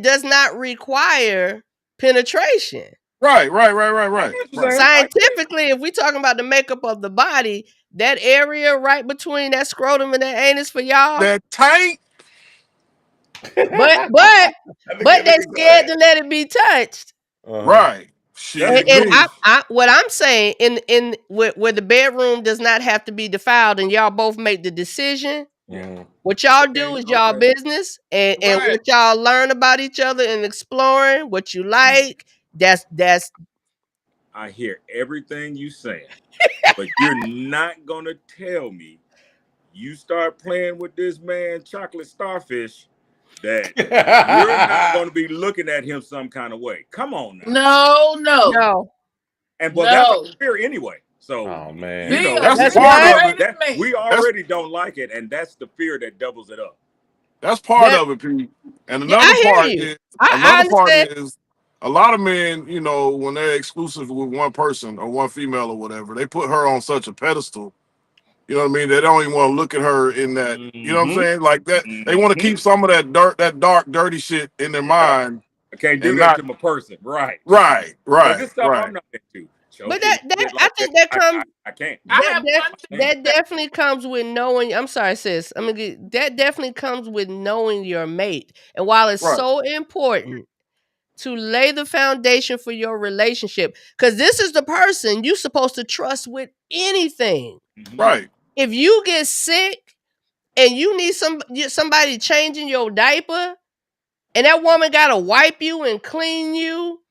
does not require penetration. Right. Scientifically, if we're talking about the makeup of the body, that area right between that scrotum and that anus for y'all, that tank. But they scared to let it be touched. Right. Shit. And what I'm saying in where the bedroom does not have to be defiled, and y'all both make the decision. What y'all do is y'all business, and what y'all learn about each other and exploring what you like. That's. I hear everything you saying, but you're not gonna tell me you start playing with this man chocolate starfish that you're not gonna be looking at him some kind of way. Come on now. No. And that's a fear anyway. So man, you know, that's part of it. We already don't like it, and that's the fear that doubles it up. That's part of it, Pete. And another part is a lot of men, you know, when they're exclusive with one person or one female or whatever, they put her on such a pedestal. You know what I mean? They don't even want to look at her in that. You know what I'm saying? Like that. They want to keep some of that dark, dirty shit in their mind. I can't do that to my person. Right. This stuff I'm not into. But I think that comes. I can't. That definitely comes with knowing. I'm sorry, sis. That definitely comes with knowing your mate. And while it's so important to lay the foundation for your relationship, because this is the person you're supposed to trust with anything. Right. If you get sick and you need somebody changing your diaper, and that woman gotta wipe you and clean you,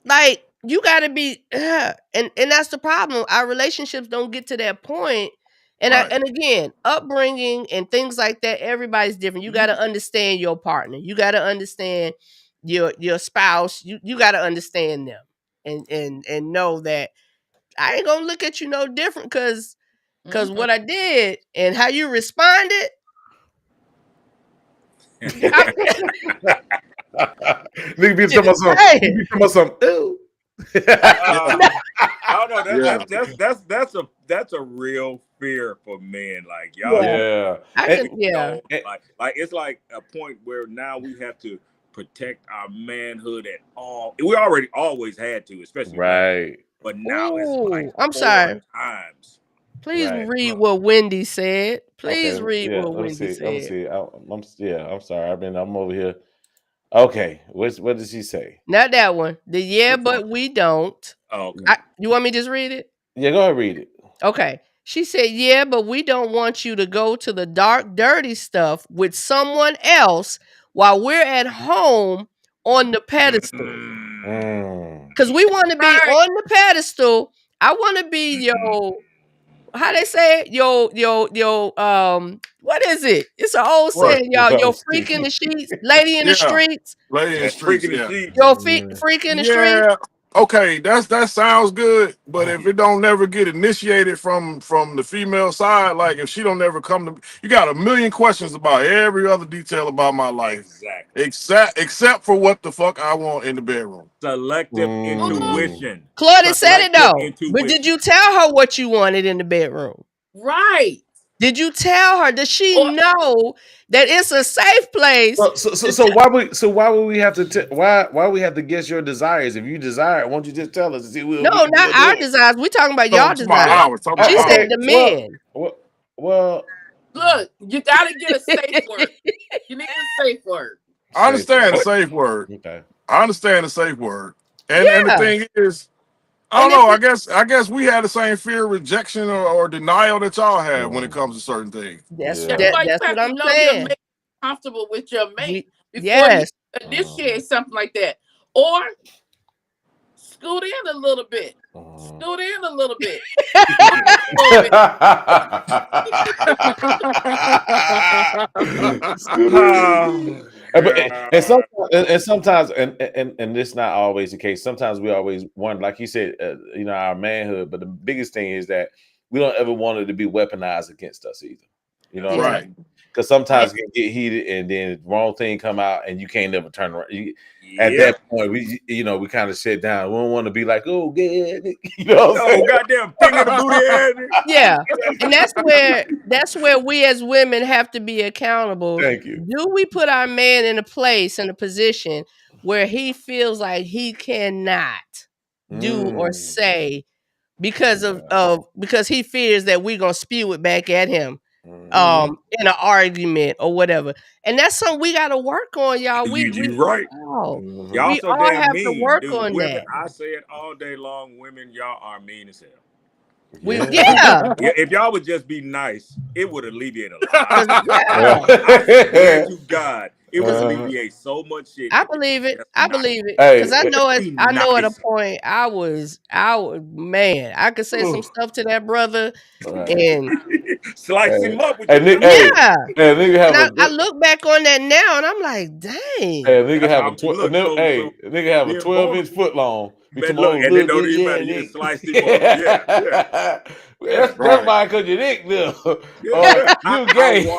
like. You got to be, and that's the problem. Our relationships don't get to that point. And and again, upbringing and things like that, everybody's different. You got to understand your partner. You got to understand your spouse. You got to understand them and know that I ain't gonna look at you no different because what I did and how you responded. Nigga be talking about some. Ew. I don't know. That's a real fear for men. Like y'all, like it's like a point where now we have to protect our manhood at all. We already always had to, especially men, but now it's like I'm sorry. Times. Please read what Wendy said. Please read what Wendy said. I'm sorry. I'm over here. Okay, what did she say? Not that one. But we don't. Oh, okay. You want me to just read it? Yeah, go ahead, read it. Okay. She said, yeah, but we don't want you to go to the dark, dirty stuff with someone else while we're at home on the pedestal. Because we want to be on the pedestal. I want to be your, how they say it? What is it? It's an old saying, y'all. Your freak in the sheets, lady in the streets. Lady in the streets, Your freak in the streets. Okay, that sounds good, but if it don't never get initiated from the female side, like if she don't ever come to, you got a million questions about every other detail about my life, except for what the fuck I want in the bedroom. Selective intuition. Claudia said it though, but did you tell her what you wanted in the bedroom? Right. Did you tell her? Does she know that it's a safe place? So why would we have to why we have to guess your desires? If you desire it, won't you just tell us? No, not our desires. We talking about y'all desires. She said the men. Well, look, you gotta get a safe word. You need a safe word. I understand the safe word. Okay. I understand the safe word. And the thing is, I don't know. I guess we had the same fear of rejection or denial that y'all have when it comes to certain things. That's what I'm saying. Comfortable with your mate before you initiate something like that, or scoot in a little bit. Scoot in a little bit. And sometimes, and this not always the case. Sometimes we always wonder, like you said, our manhood. But the biggest thing is that we don't ever want it to be weaponized against us either. You know what I mean? Right. Because sometimes you get heated and then the wrong thing come out and you can't never turn around. At Yeah. that point, we we kind of sit down. We don't want to be like, oh, good. You know what I'm Oh, saying? goddamn finger in the booty head. Yeah. And that's where we as women have to be accountable. Thank you. Do we put our man in a position where he feels like he cannot do or say because because he fears that we're gonna spew it back at him in an argument or whatever. And that's something we gotta work on, y'all. You right. Y'all We so all damn have to mean, work dude. on Women, that. I say it all day long. Women, y'all are mean as hell. Yeah. If y'all would just be nice, it would alleviate a lot. Yeah. I swear to God, it would alleviate so much shit. I believe it. I believe it. Hey, Because I know it. be I know at a nice. point I was man, I could say some stuff to that brother and Slice him up with And your yeah. nigga have And a I look back on that now and I'm like, dang. nigga have a Look, nigga have a being 12-inch foot long. Man, look, and it don't even matter. You just sliced him up. Yeah. That's why because you nick them. Yeah. You gay.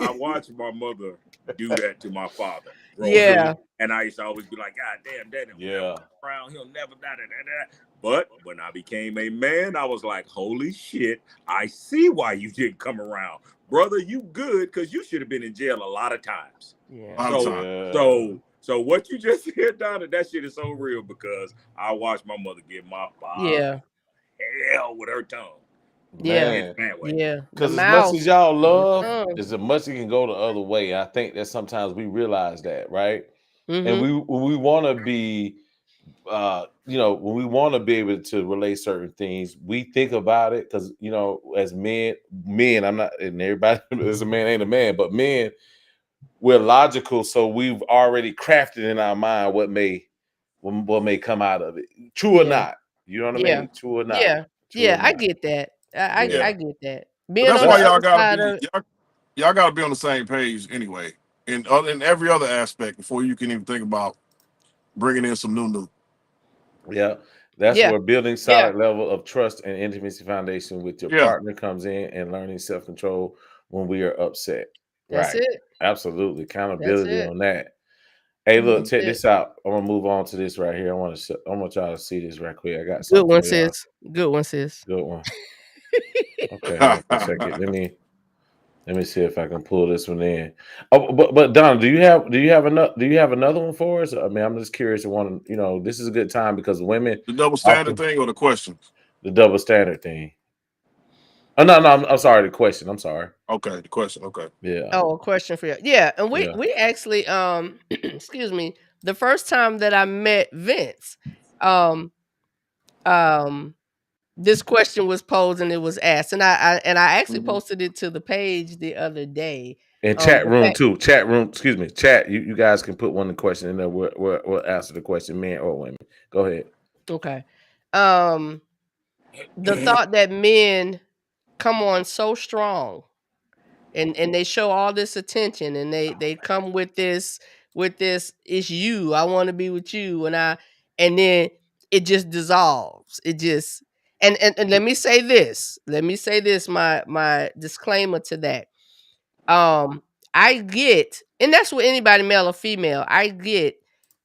I watched my mother do that to my father. Yeah. And I used to always be like, God damn, Daddy, Yeah. around, he'll never da. But when I became a man, I was like, holy shit, I see why you didn't come around. Brother, you good because you should have been in jail a lot of times. Yeah. So what you just said, Donna, that shit is so real because I watched my mother give my father hell with her tongue. Yeah. Yeah. Because as much as y'all love, as much it can go the other way. I think that sometimes we realize that, right? And when we want to be when we want to be able to relate certain things, we think about it because as men, I'm not, and everybody as a man ain't a man, but men, we're logical, so we've already crafted in our mind what may come out of it, true or not. You know what I mean? True or not. Yeah, I get that. I get that. But that's why y'all gotta be on the same page anyway, in every other aspect before you can even think about bringing in some new. Yeah, that's where building solid level of trust and intimacy foundation with your partner comes in, and learning self-control when we are upset. That's it. Absolutely, accountability on that. Hey, look, check this out. I'm gonna move on to this right here. I want y'all to see this right quick. I got something. Good one, sis. Good one, sis. Good one. Okay, hold on a second. Let me see if I can pull this one in. Oh, but Don, do you have another one for us? I mean, I'm just curious. This is a good time because women. The double standard thing or the questions? The double standard thing. Oh no, I'm sorry. The question. I'm sorry. Okay, the question. Okay. Yeah. Oh, a question for you. Yeah, and we actually excuse me. The first time that I met Vince, this question was posed and it was asked, and I actually posted it to the page the other day. And chat room too. Chat room. Excuse me. Chat. You guys can put one question in there. We'll answer the question, men or women. Go ahead. Okay. The thought that men come on so strong and they show all this attention and they come with this it's you, I want to be with you, and then it just dissolves. It just and let me say this. My disclaimer to that. I get, and that's with anybody, male or female, I get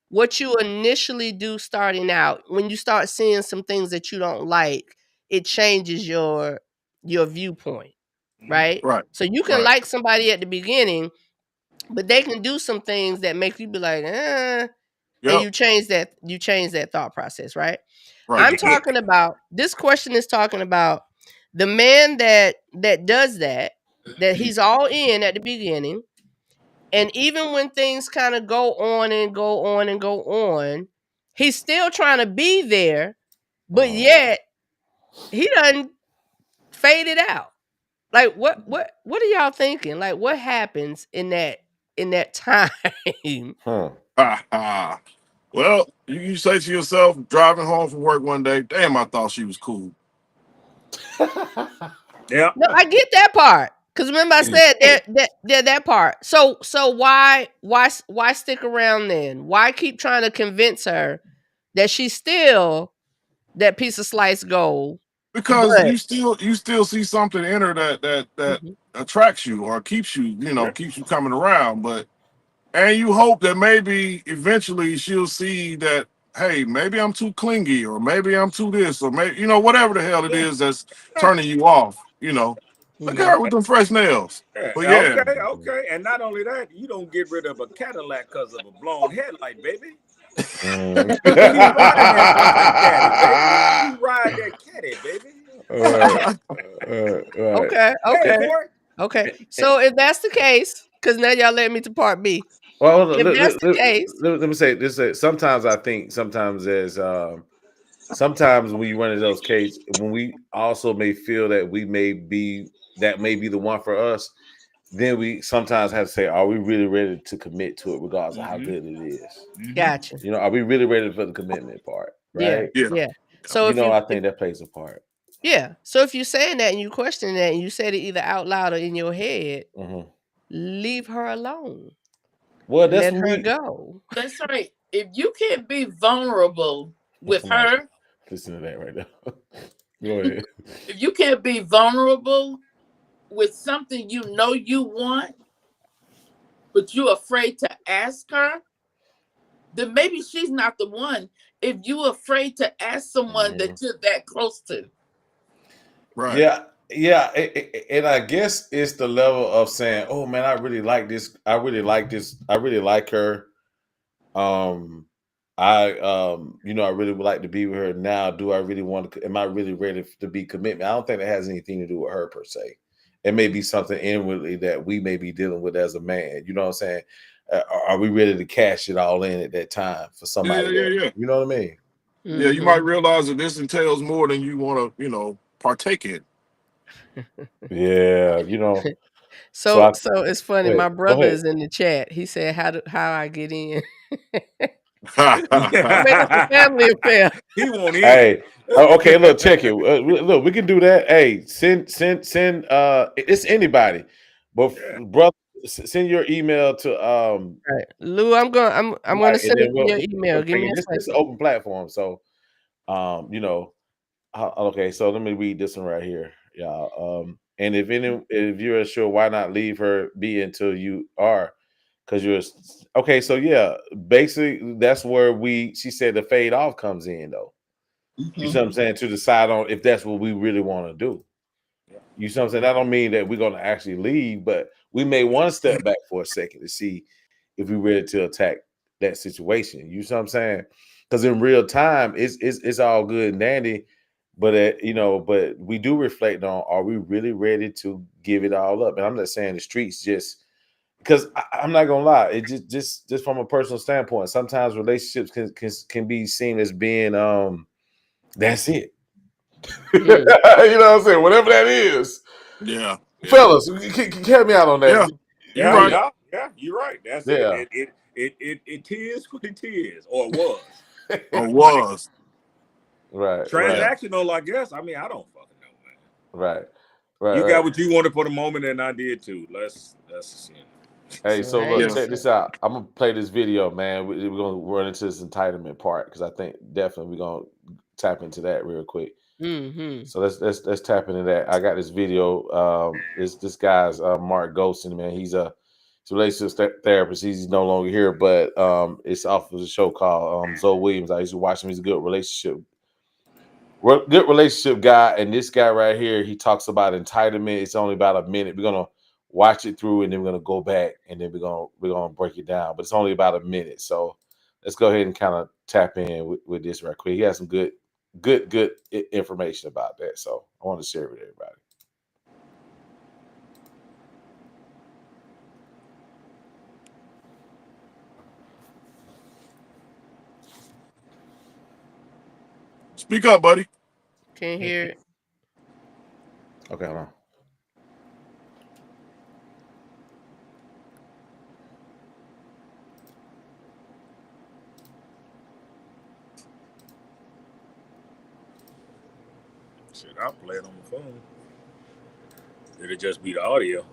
what you initially do starting out. When you start seeing some things that you don't like, it changes your viewpoint, right? Right. So you can like somebody at the beginning, but they can do some things that make you be like, and you change that thought process, right? I'm talking about, this question is talking about the man that does that he's all in at the beginning, and even when things kind of go on and go on and go on, he's still trying to be there, but yet he doesn't fade it out. Like what are y'all thinking? Like what happens in that time? Well, you say to yourself, driving home from work one day, damn, I thought she was cool. Yeah. No, I get that part. Because remember I said that part. So why stick around then? Why keep trying to convince her that she's still that piece of sliced gold Because you still see something in her that attracts you or keeps you, keeps you coming around. And you hope that maybe eventually she'll see that, hey, maybe I'm too clingy, or maybe I'm too this, or maybe, whatever the hell it is that's turning you off. Look at her with them fresh nails. But yeah. Okay. And not only that, you don't get rid of a Cadillac because of a blown headlight, baby. You keep riding that fucking caddy, baby. You ride that caddy, baby. Okay. So if that's the case, because now y'all led me to part B. Well, if that's the case, let me say this. Sometimes I think there's sometimes when you run into those cases, when we also may feel that may be the one for us, then we sometimes have to say, are we really ready to commit to it, regardless of how good it is? Gotcha. Are we really ready for the commitment part? Right? Yeah. So I think that plays a part. Yeah. So if you're saying that and you question that and you said it either out loud or in your head, leave her alone. Well, let her go. That's right. If you can't be vulnerable with her, listen to that right now. Go ahead. If you can't be vulnerable with something you want, but you're afraid to ask her, then maybe she's not the one. If you're afraid to ask someone that you're that close to. Right. Yeah. And I guess it's the level of saying, oh man, I really like this. I really like her. I really would like to be with her now. Do I really want to? Am I really ready to be commitment? I don't think that has anything to do with her per se. It may be something inwardly that we may be dealing with as a man. You know what I'm saying? Are we ready to cash it all in at that time for somebody? Yeah. You know what I mean? Yeah, you might realize that this entails more than you want to, partake in. Yeah, So it's funny. My brother is in the chat. He said, "How I get in?" Make it a family affair. He won't in. Hey, okay. Look, check it. Look, we can do that. Hey, send. It's anybody, but brother, send your email to Right. Lou, I'm gonna send it to your email. Give me a second. This is an open platform, so okay. So let me read this one right here, y'all. And if you're unsure, why not leave her be until you are? Because you're okay. So yeah, basically that's where she said the fade off comes in though. You see what I'm saying? To decide on if that's what we really want to do. You see what I'm saying? That don't mean that we're going to actually leave, but we may want to step back for a second to see if we're ready to attack that situation. You see what I'm saying? Because in real time, it's all good and dandy, but but we do reflect on: are we really ready to give it all up? And I'm not saying the streets just because I'm not gonna lie. It just from a personal standpoint, sometimes relationships can be seen as being that's it. You know what I'm saying? Whatever that is. Yeah. Fellas, help me out on that. Yeah. You're right. Yeah, you're right. That's it. It is what it is, or was. Or was. Right. Transactional, I guess. I mean, I don't fucking know, man. Right. You got what you wanted for the moment, and I did too. Let's see. Hey, so look, check this out. I'm gonna play this video, man. We're gonna run into this entitlement part because I think definitely we're gonna tap into that real quick. So let's tap into that. I got this video. This guy's Mark Golson, man. He's a relationship therapist. He's no longer here, but it's off of a show called Zoe Williams. I used to watch him. He's a good relationship guy. And this guy right here, he talks about entitlement. It's only about a minute. We're gonna watch it through, and then we're gonna go back, and then we're gonna break it down. But it's only about a minute, so let's go ahead and kind of tap in with this right quick. He has some good information about that, so I want to share it with everybody. Speak up, buddy. Can't hear it. Okay, hold on. Shit, I'll play it on the phone. It'll just be the audio.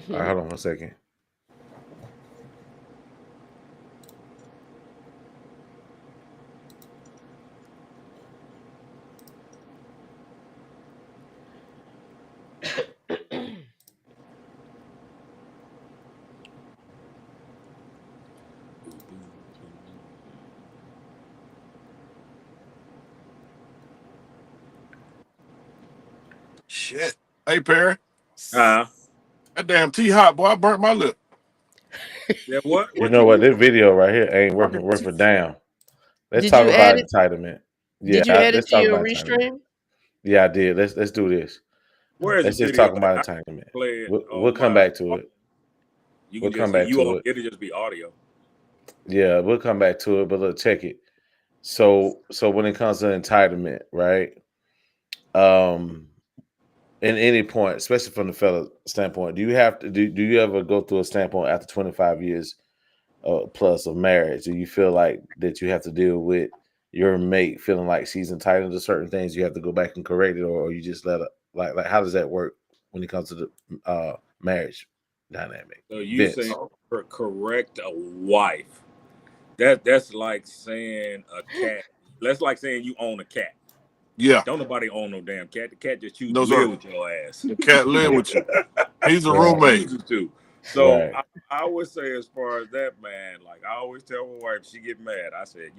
All right, hold on 1 second. Shit. Hey, Perry. That damn tea hot, boy. I burnt my lip. Yeah, what? You know what? This video right here ain't worth a damn. Let's talk about entitlement. Yeah, did you edit let's to talk your about Restream? entitlement. Yeah, I did. Let's do this. Where is let's the just video? talk about entitlement. We'll come back to it. You can just say it'll just be audio. Yeah, we'll come back to it, but let's check it. So when it comes to entitlement, right? In any point, especially from the fella standpoint, do you have to do you ever go through a standpoint after 25 years plus of marriage? Do you feel like that you have to deal with your mate feeling like she's entitled to certain things? You have to go back and correct it, or you just let it like how does that work when it comes to the marriage dynamic? So you say correct a wife. That's like saying a cat. That's like saying you own a cat. Yeah. Don't nobody own no damn cat. The cat just chooses to live with your ass. The cat live with you. He's a roommate. So I would say, as far as that, man, like I always tell my wife, she get mad. I said,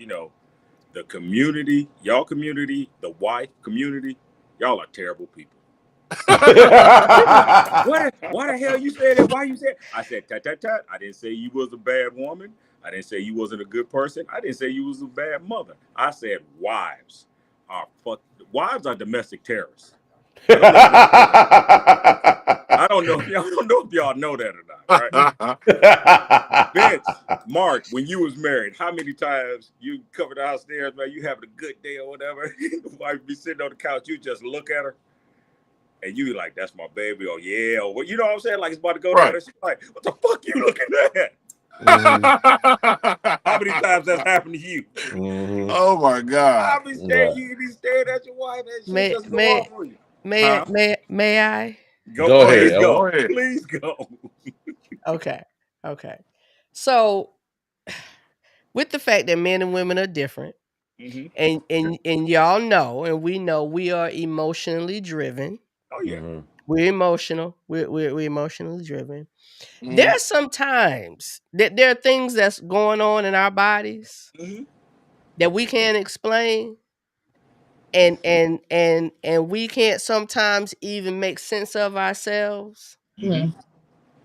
the community, y'all community, the wife community, y'all are terrible people. Why the hell you said that? Why you said? I said, tut. I didn't say you was a bad woman. I didn't say you wasn't a good person. I didn't say you was a bad mother. I said wives are domestic terrorists. I don't know if y'all know that or not, right? Vince, Mark, when you was married, how many times you come downstairs, man, you having a good day or whatever, the wife be sitting on the couch, you just look at her, and you like, that's my baby, or yeah, or what, you know what I'm saying? Like it's about to go down, and she's like, what the fuck you looking at? How many times that's happened to you? Oh my God! I'll be staring, you be staring at your wife, and she just go off on you. May I? Go ahead. Go ahead. Please go. Okay. So, with the fact that men and women are different, and y'all know, and we know, we are emotionally driven. Oh yeah, we're emotional. We're emotionally driven. There are some times that there are things that's going on in our bodies that we can't explain, and we can't sometimes even make sense of ourselves, and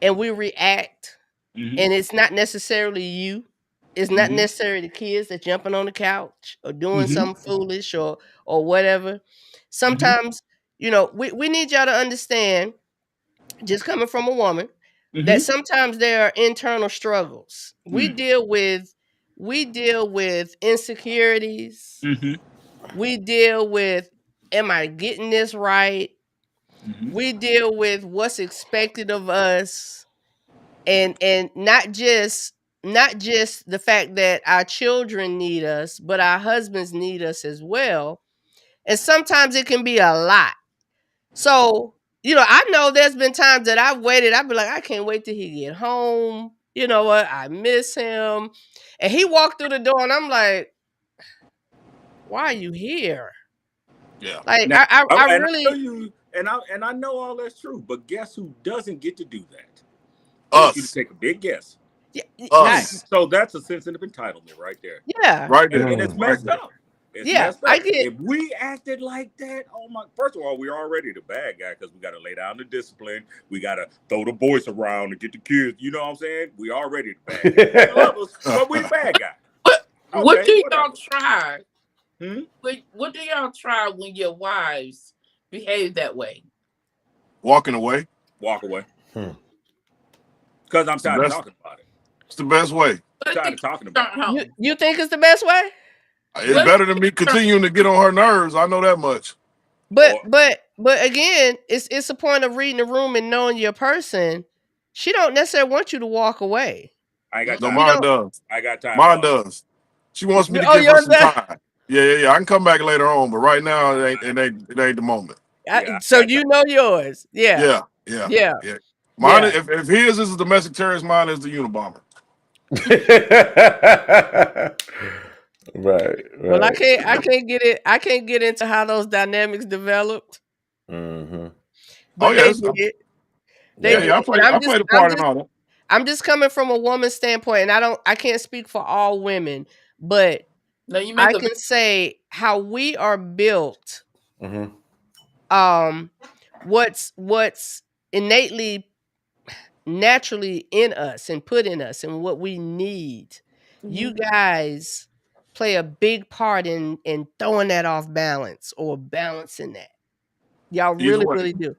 we react, and it's not necessarily you. It's not necessarily the kids that jumping on the couch or doing something foolish or whatever. Sometimes, we need y'all to understand, just coming from a woman, that sometimes there are internal struggles. We deal with insecurities. We deal with, am I getting this right? We deal with what's expected of us, and not just the fact that our children need us, but our husbands need us as well. And sometimes it can be a lot. So, I know there's been times that I've waited. I've been like, I can't wait till he get home. You know what? I miss him. And he walked through the door, and I'm like, why are you here? Yeah. Like, now, I and really, I know you, and I know all that's true. But guess who doesn't get to do that? I want you to take a big guess. Us. So that's a sense of entitlement right there. Yeah. Right there. And it's messed up. It's messed up. I get it. If we acted like that, first of all, we're already the bad guy because we got to lay down the discipline. We got to throw the boys around and get the kids. You know what I'm saying? We already the bad guy. They love us, but we the bad guy. What do y'all try? What do y'all try when your wives behave that way? Walking away. Walk away. Because I'm tired of talking about it. It's the best way. I'm tired of talking about it. You think it's the best way? It's better than me continuing to get on her nerves. I know that much. But again, it's a point of reading the room and knowing your person. She don't necessarily want you to walk away. I got no, time. mine does. I got time. Mine does. She wants me to give her some time. Yeah. I can come back later on, but right now it ain't the moment. So you know yours. Yeah. Mine, if his is a domestic terrorist, mine is the Unabomber. Right. Well, I can't get it. I can't get into how those dynamics developed. But they did. I played a part in all that. I'm just coming from a woman's standpoint, and I can't speak for all women, but I can say how we are built. what's innately naturally in us and put in us and what we need. You guys play a big part in throwing that off balance or balancing that. Y'all Either really, way. really do.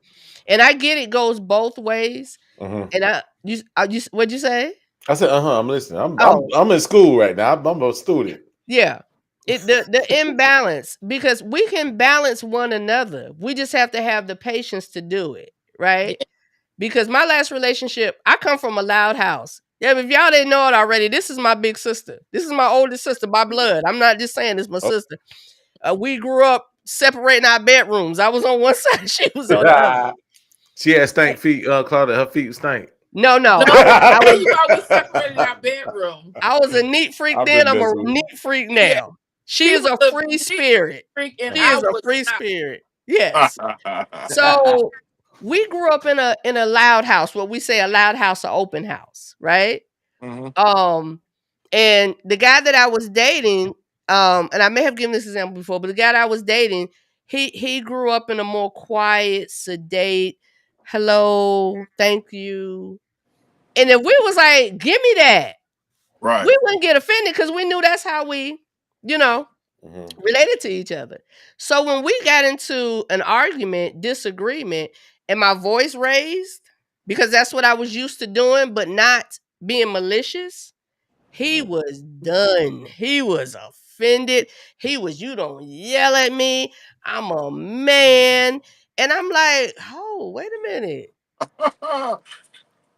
And I get it goes both ways. And what'd you say? I said, I'm listening. Oh. I'm in school right now. I'm a student. Yeah. The imbalance, because we can balance one another. We just have to have the patience to do it, right? Because my last relationship, I come from a loud house. Yeah, if y'all didn't know it already, this is my big sister. This is my oldest sister by blood. I'm not just saying this, my sister. We grew up separating our bedrooms. I was on one side, she was on the other. She had stank feet, Claudia. Her feet stank. No. No, I tell you why we separated our bedroom. I was a neat freak then. I'm a neat freak now. Yeah. She is a free spirit. Freak and She I is a was free not. spirit. Yes. So we grew up in a loud house, what we say a loud house, an open house, right? And the guy that I was dating, and I may have given this example before, but the guy that I was dating, he grew up in a more quiet, sedate, hello, thank you. And if we was like, give me that, Right. we wouldn't get offended because we knew that's how we, related to each other. So when we got into an argument, disagreement, and my voice raised, because that's what I was used to doing, but not being malicious, he was done. He was offended. He was, you don't yell at me. I'm a man. And I'm like, oh, wait a minute.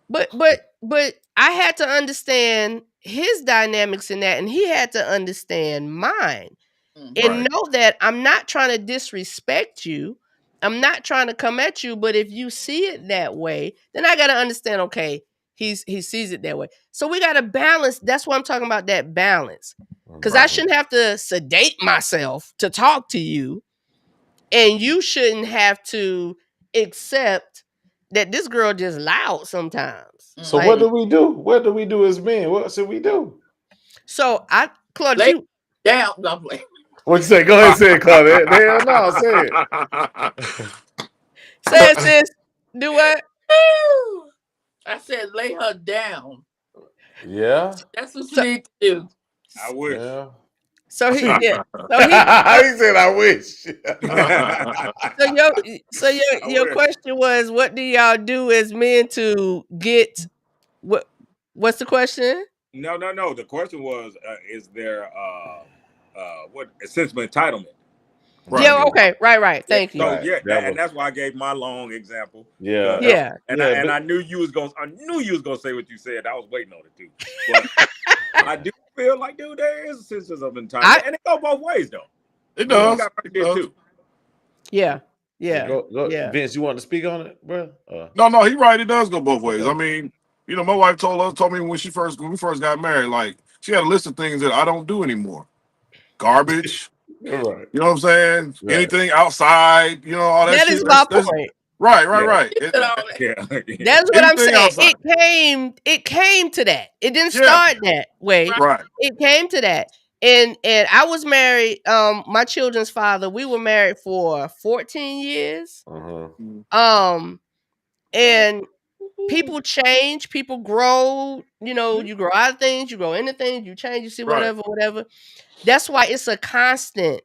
But I had to understand his dynamics in that, and he had to understand mine. And know that I'm not trying to disrespect you. I'm not trying to come at you, but if you see it that way, then I got to understand, okay, he sees it that way. So we got to balance. That's what I'm talking about, that balance. Because I shouldn't have to sedate myself to talk to you, and you shouldn't have to accept that this girl just loud sometimes. So what do we do? What do we do as men? What should we do? So Claude, lay down, lovely. What you say? Go ahead and say it, Claude. Hell no, say it. Say it, sis. Do what? I said lay her down. Yeah. That's what you need to do. I wish. Yeah. So he he said, "I wish." So your question was, what do y'all do as men to get what? What's the question? No. The question was, is there what a sense of entitlement? Right. Yeah. Okay. Right. Thank you. So and that's why I gave my long example. Yeah. And I knew you was gonna. I knew you was gonna say what you said. I was waiting on it too. But I do feel like, dude, there is a sense of entitlement, and it go both ways though. It does. Too. Yeah. Vince, you want to speak on it, bro? No, he right. It does go both ways. Okay. I mean, my wife told me when we first got married, like she had a list of things that I don't do anymore. Garbage. Right. You know what I'm saying? Right. Anything outside, all that shit. That is my point. Right. That's what I'm saying. Outside. It came to that. It didn't start that way. Right. It came to that. And I was married, my children's father, we were married for 14 years. And people change, people grow, you grow out of things, you grow into things, you change, you see whatever. That's why it's a constant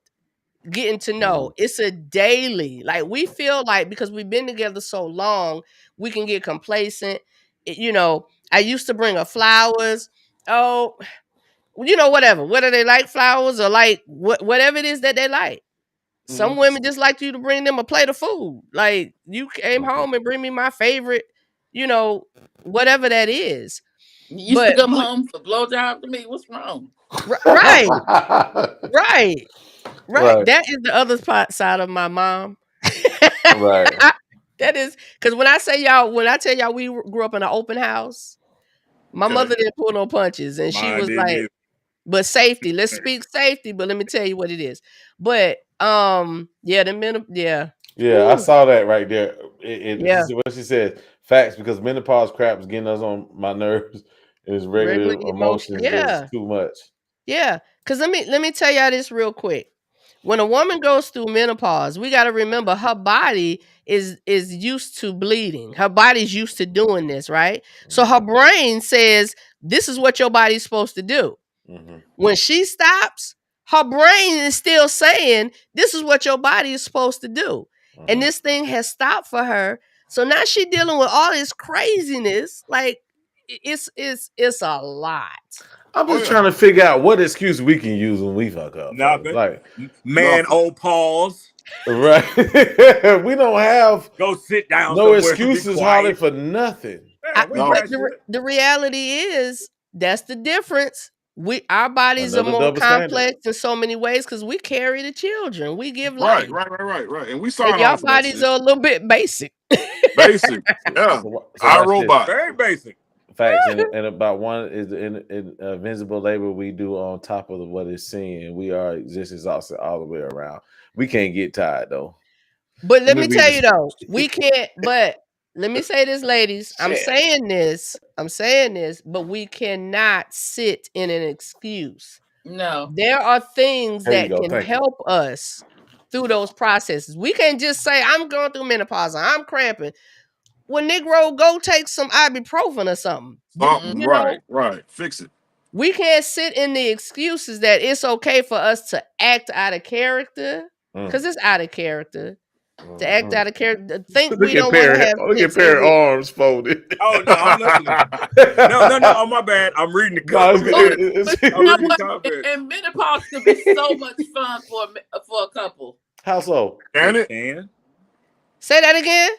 getting to know. It's a daily, like we feel like because we've been together so long, we can get complacent. I used to bring her flowers. Oh, whatever. Whether they like flowers or like whatever it is that they like. Some women just like you to bring them a plate of food. Like you came home and bring me my favorite, whatever that is. You used to come home for blowjob to me. What's wrong? Right. That is the other side of my mom. Right. That is because when I tell y'all we grew up in an open house, my mother didn't pull no punches, and she was like, but safety. Let's speak safety. But let me tell you what it is. But the men, Yeah, I saw that right there. What she said, facts, because menopause crap is getting us on my nerves. It's regular emotions. Yeah, it's too much. Yeah, because let me tell y'all this real quick. when a woman goes through menopause, we got to remember her body is used to bleeding. Her body's used to doing this, right? So her brain says, this is what your body's supposed to do. When she stops, her brain is still saying, this is what your body is supposed to do. And this thing has stopped for her. So now she's dealing with all this craziness. Like, it's a lot. I'm just trying to figure out what excuse we can use when we fuck up. Nothing. Like, old pause. Right. We don't have go sit down. No excuses hardly for nothing. Yeah, but the reality is that's the difference. Our bodies are more complex in so many ways because we carry the children. We give life. Right. And we sign y'all bodies are a little bit basic. Basic. Yeah. Our robot. Very basic. Facts. And about one is in invisible labor we do on top of what is seen. We are just exhausted all the way around. We can't get tired though. But let me tell you though, we can't. But let me say this, ladies. I'm saying this, but we cannot sit in an excuse. No. There are things that can help us through those processes. We can't just say, I'm going through menopause, I'm cramping. Well, Negro, go take some ibuprofen or something. Right. Fix it. We can't sit in the excuses that it's okay for us to act out of character, because it's out of character. To act out of character, think we don't want to have. Look at Perry arms folded. Oh no, I'm listening. No. Oh my bad. I'm reading the comments. And menopause can be so much fun for a couple. How so? Can it? Say that again.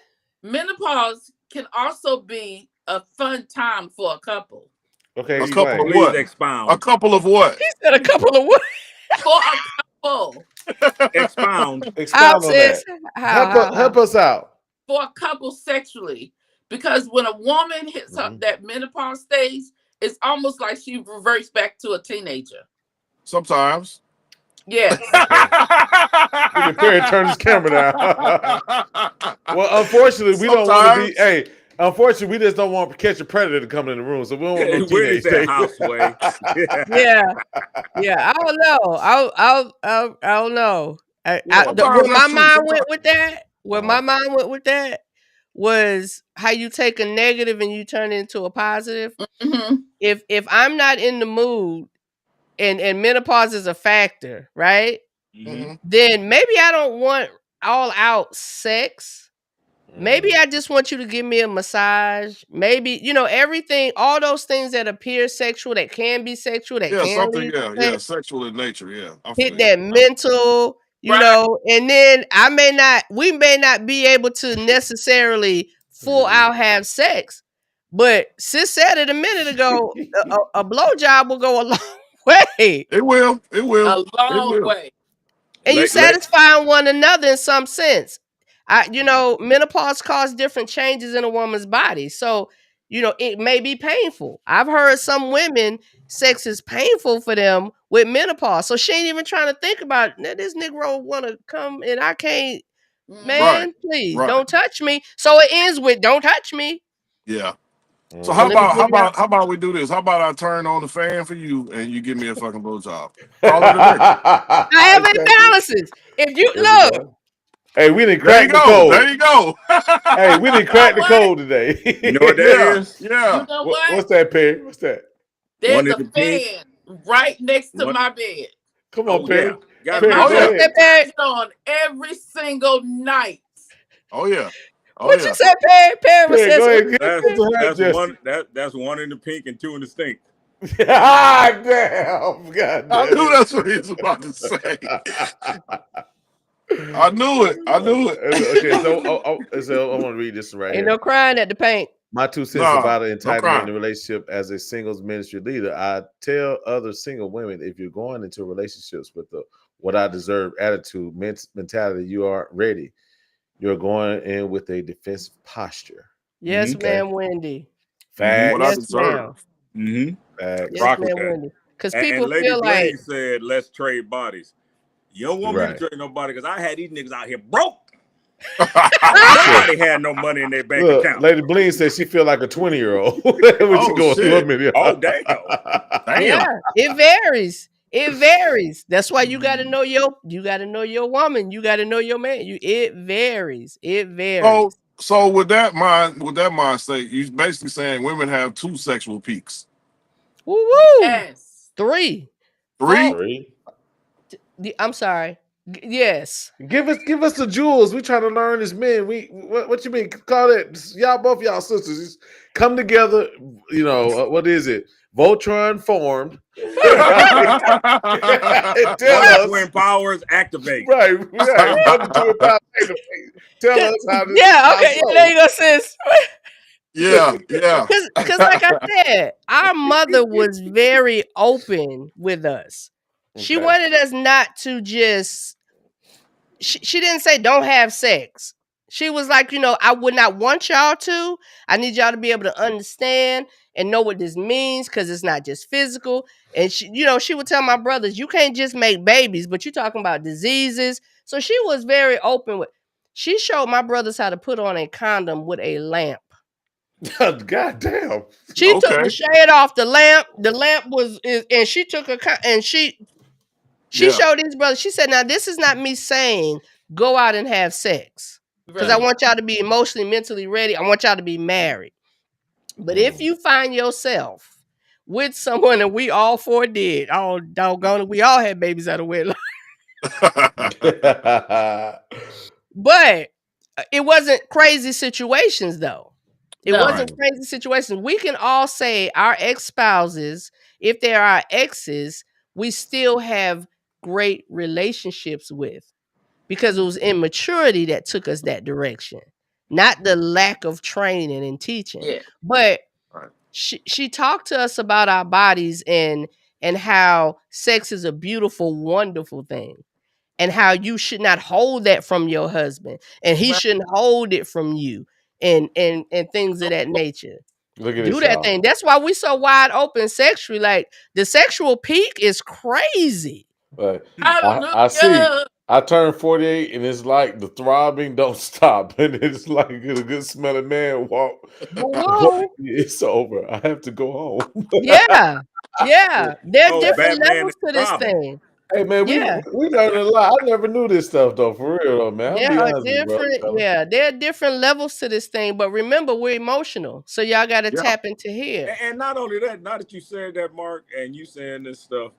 Menopause can also be a fun time for a couple. Okay, a couple of what? Expound. A couple of what? He said a couple of what? For a couple. Expound on that. Help us out. For a couple sexually, because when a woman hits up that menopause stage, it's almost like she reverts back to a teenager. Sometimes. Yes. Perry turned his camera down. Well, unfortunately, we don't want to be. Hey, unfortunately, we just don't want to catch a predator to come in the room, so we don't want no teenage stage. Yeah. I don't know. I don't know. Where my mind went with that, was how you take a negative and you turn it into a positive. If I'm not in the mood, and menopause is a factor, right? Then maybe I don't want all out sex. Maybe I just want you to give me a massage. Maybe, everything, all those things that appear sexual, that can be sexual, that can lead to sex, sexual in nature, hit that mental, and then we may not be able to necessarily full out have sex. But sis said it a minute ago, a blowjob will go a long way. It will. A long way. And you satisfy one another in some sense. Menopause causes different changes in a woman's body. So, it may be painful. I've heard some women, sex is painful for them with menopause. So she ain't even trying to think about, this Negro want to come and I can't, man, please don't touch me. So it ends with, don't touch me. Yeah. So how about we do this? How about I turn on the fan for you and you give me a fucking blowjob? I have imbalances. If you look. Hey, we didn't crack the code. There you go. Hey, we didn't crack the code today. You know what that is? Yeah. You know what? What's that, Perry? What's that? There's a fan right next to my bed. Come on, Perry. Yeah. Perry on every single night. Oh yeah. What you say, Perry? That's one in the pink and two in the stink. God damn. I knew that's what he was about to say. I knew it. Okay, so I want to read this right here. Ain't no crying at the paint. My 2 cents about an entitlement in a relationship as a singles ministry leader. I tell other single women, if you're going into relationships with the what I deserve attitude, mentality, you aren't ready. You're going in with a defensive posture. Yes, ma'am, Wendy. Facts. What I deserve. Facts. Yes, ma'am, Wendy. Because people feel like Lady said, let's trade bodies. You don't want me to trade nobody because I had these niggas out here broke. Nobody had no money in their bank account. Lady Bleen said she feel like a 20-year-old. When she going through a million. Oh, damn. Yeah, it varies. It varies. That's why you got to know your woman. You got to know your man. It varies. It varies. So with that mind state, you're basically saying women have 2 sexual peaks. Woo woo. Yes. 3. 3? I'm sorry. Yes. Give us the jewels. We trying to learn as men. What you mean? Call it y'all, both y'all sisters. Just come together. You know what is it? Voltron formed. Right? Tell us. Twin powers activate. Right. Wonder twin powers activate. Tell us how this. Yeah. Okay. Yeah, there you go, sis. Yeah. Because like I said, our mother was very open with us. She wanted us not to just. She didn't say don't have sex. She was like, I would not want y'all to. I need y'all to be able to understand and know what this means, because it's not just physical. And she would tell my brothers, you can't just make babies, but you're talking about diseases. So she was very open with. She showed my brothers how to put on a condom with a lamp. God damn. She took the shade off the lamp. The lamp and she took she showed these brothers. She said, now this is not me saying go out and have sex, because I want y'all to be emotionally, mentally ready. I want y'all to be married. But if you find yourself with someone, and we all 4 did, all doggone it, we all had babies out of wedlock. But it wasn't crazy situations, though. It wasn't crazy situations. We can all say our ex-spouses, if they're our exes, we still have great relationships with, because it was immaturity that took us that direction, not the lack of training and teaching. Yeah. But she talked to us about our bodies and how sex is a beautiful, wonderful thing, and how you should not hold that from your husband, and he shouldn't hold it from you, and things of that nature. Look at Do that thing. That's why we so wide open sexually. Like, the sexual peak is crazy. But I see. I turned 48, and it's like the throbbing don't stop, and it's like a good smelling man walk. It's over. I have to go home. Yeah. There are different levels to this thing. Hey man, we learned a lot. I never knew this stuff though, for real though, man. There are different levels to this thing, but remember, we're emotional, so y'all got to tap into here. And not only that, now that you said that, Mark, and you saying this stuff,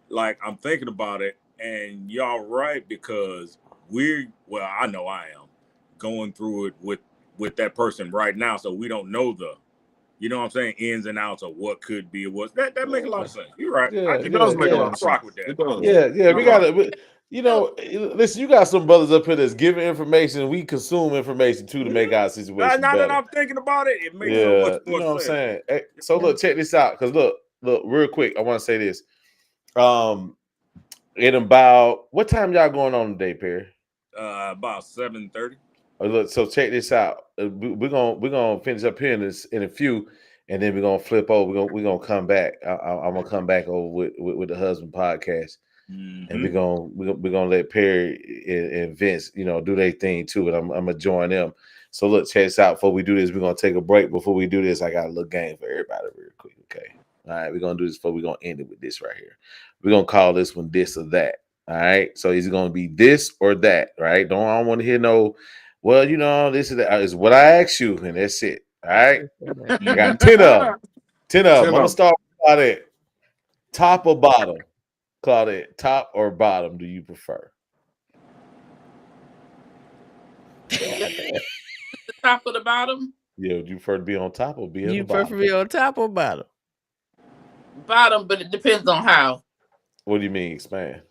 like, I'm thinking about it, and y'all right, because I know I am going through it with that person right now, so we don't know you know what I'm saying, ins and outs of what could be or what. That makes a lot of sense. You're right. It does make a lot of sense. Rock with that. It does. Yeah, we gotta. Listen, you got some brothers up here that's giving information. We consume information too to make our situation now better. that I'm thinking about it, it makes so much more sense. You know what I'm saying? Hey, so look, check this out. Because look, real quick, I want to say this. In about what time y'all going on today, Perry? About 7:30. Look, so check this out. We're gonna finish up here in a few, and then we're gonna flip over. We're gonna come back. I'm gonna come back over with the husband podcast, and we're gonna let Perry and Vince, do their thing too. And I'm gonna join them. So look, check this out. Before we do this, we're gonna take a break. Before we do this, I got a little game for everybody real quick. Okay. All right, we're gonna do this before we're gonna end it with this right here. We're gonna call this one this or that. All right. So it's gonna be this or that, right? I don't want to hear no. Well, this is that is what I asked you, and that's it. All right. I got 10 of them. 10 of them. I'm gonna start with Claudette. Top or bottom? Claudette, top or bottom do you prefer? The top or the bottom? Yeah, do you prefer to be on top or be on the bottom? You prefer to be on top or bottom? Bottom, but it depends on how. What do you mean, expand?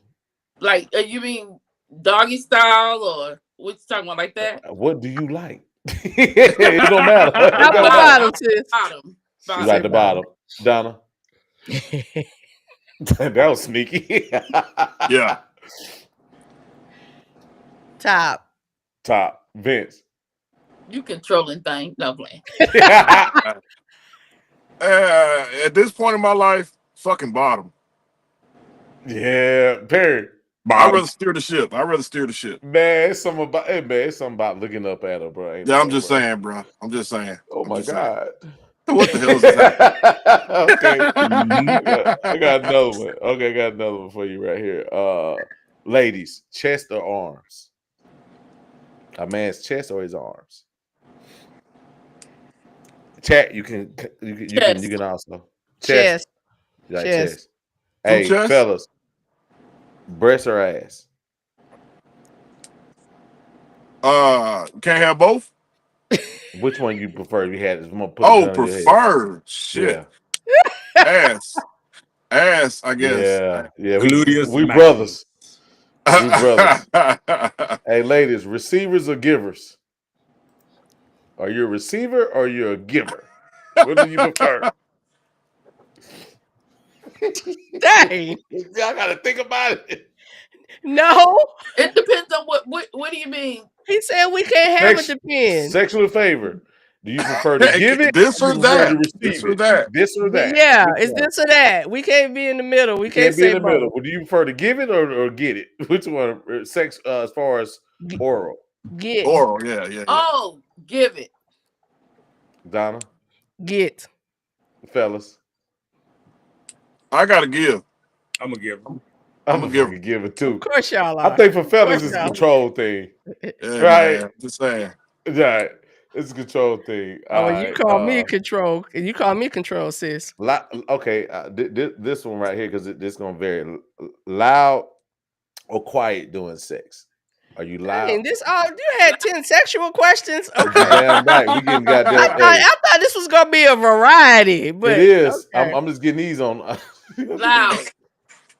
Like, you mean doggy style, or what you talking about, like that? What do you like? It don't matter. Top or bottom, sis? Bottom. You like the bottom, Donna? That was sneaky. Yeah. Top. Vince. You controlling things. No playing. At this point in my life, fucking bottom. Yeah, Perry. I'd rather steer the ship. Man, it's something about looking up at her, bro. I'm just saying, bro. I'm just saying. Oh my God. What the hell is that? Okay. Mhm. I got another one. Okay, I got another one for you right here. Ladies, chest or arms? A man's chest or his arms? Chat, you can also chest. Chest. You like Chest. chest. Two Hey, chests? fellas, breast or ass? Can't have both. Which one you prefer? If you had, I'm gonna put a Oh, gun in your head. preferred. Shit. Yeah, Ass, I guess. yeah. Gluteus We maximus. brothers. We brothers. Hey, ladies, receivers or givers? Are you a receiver or you're a giver? What do you prefer? Dang. Y'all gotta think about it. No. It depends on what do you mean? He said we can't have it depend. Sexual favor. Do you prefer to give it? This or do you prefer to that? receive This or it? that? This or that? Yeah, Which it's one? this or that. We can't be in the middle. We can't be in say the middle. both. Well, do you prefer to give it or get it? Which one? Sex as far as oral. Get. Oral, yeah. Oh, give it. Donna, Get. fellas. I gotta give. I'm gonna give. I'm gonna give it too. Of course y'all are. I think for fellas it's a y'all. control thing. Yeah, Right. man. Just saying. Right. It's a control thing. Oh, All you right, call me control. You call me control, sis. Okay, this one right here because this gonna vary. Loud or quiet doing sex? Are you loud? Dang, you had 10 sexual questions. Okay. Damn right, we getting goddamn. I thought this was gonna be a variety, but it is. Okay. I'm just getting these on. Loud.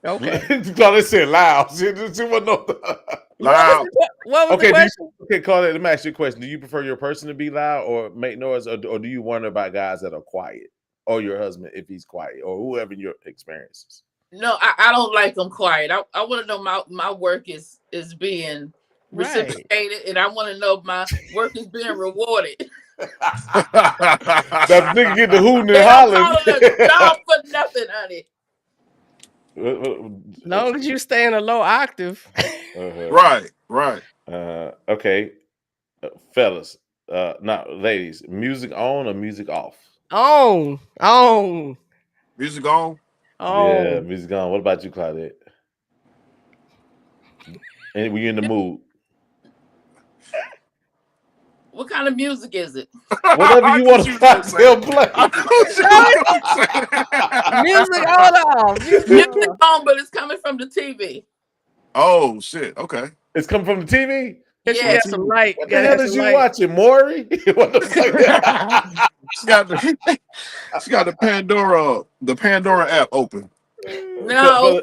Okay. Thought it said loud. She wasn't no. Loud. What was the question? Call it. Let me ask you a question. Do you prefer your person to be loud or make noise, or do you wonder about guys that are quiet, or your husband if he's quiet, or whoever your experiences? No, I don't like them quiet. I want to know my work is being reciprocated, and I want to know my work is being rewarded. That nigga get the hooting and They don't call hollering. it a job for nothing, honey. Long as you stay in a low octave. Right. Okay, fellas. Not ladies. Music on or music off? On. Music on. Yeah, music on. What about you, Claudette? And were you in the mood? What kind of music is it? Whatever you want to play. Music on off. Music on, but it's coming from the TV. Oh shit! Okay. It's coming from the TV. Yeah. Some light. What the hell is you watching, Maury? What the fuck? She got the Pandora app open. No.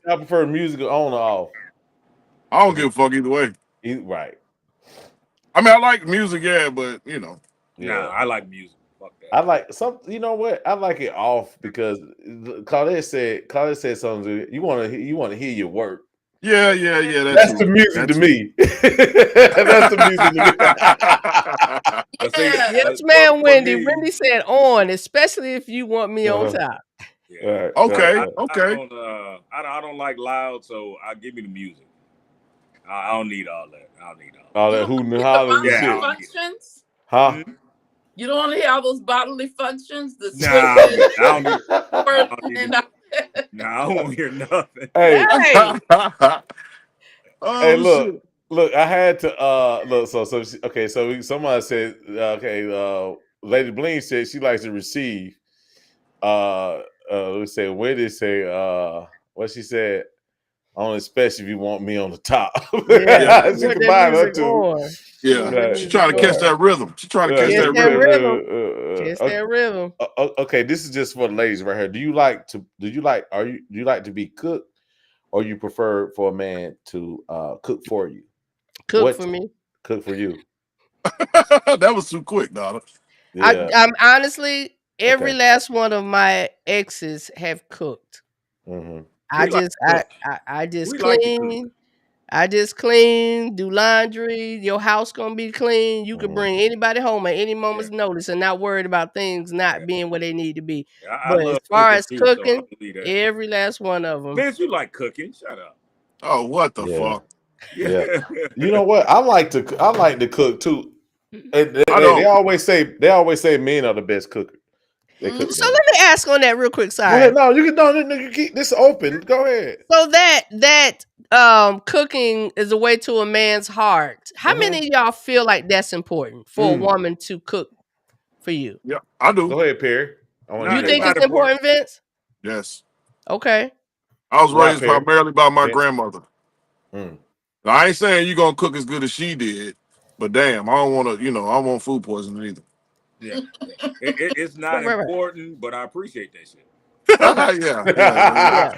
I prefer music on or off. I don't give a fuck either way. Right. I mean, I like music, yeah, but you know. Nah, I like music. Fuck that. I like some. You know what? I like it off because Claudette said something. You want to hear your work. Yeah. That's the music to me. That's the music to me. Yes, man, Wendy. Wendy said on, especially if you want me on top. Yeah. Okay. I don't like loud, so give me the music. I don't need all that. All that hooting and hollering and shit. Functions? Huh? You don't want to hear all those bodily functions? I don't need I won't hear nothing. Hey. Hey, look, I had to look. So somebody said, Lady Bling said she likes to receive. Let's say where did say what she said. Only especially if you want me on the top. Yeah. She combined her two. Yeah, she trying to catch that rhythm. She trying to catch that rhythm. Catch that rhythm. Okay, this is just for the ladies right here. Do you like to be cooked, or you prefer for a man to cook for you? For me. Cook for you. That was too quick, Donna. Yeah. I'm honestly every last one of my exes have cooked. Mm-hmm. I just clean. I just clean, do laundry. Your house gonna be clean. You can bring anybody home at any moment's notice and not worried about things not being where they need to be. But as far as cooking, every last one of them. Vince, you like cooking? Shut up. Oh, what the fuck? Yeah. You know what? I like to cook too. They always say men are the best cookers. So let me ask on that real quick. Sorry. Go ahead. No, you keep this open. Go ahead. So that cooking is a way to a man's heart. How many of y'all feel like that's important for a woman to cook for you? Yeah, I do. Go ahead, Perry. You think it's important, Vince? Yes. Okay. I was raised primarily by my grandmother. Now, I ain't saying you're gonna cook as good as she did, but damn, I don't want to. I want food poisoning either. Yeah, it's not important, but I appreciate that shit. Yeah.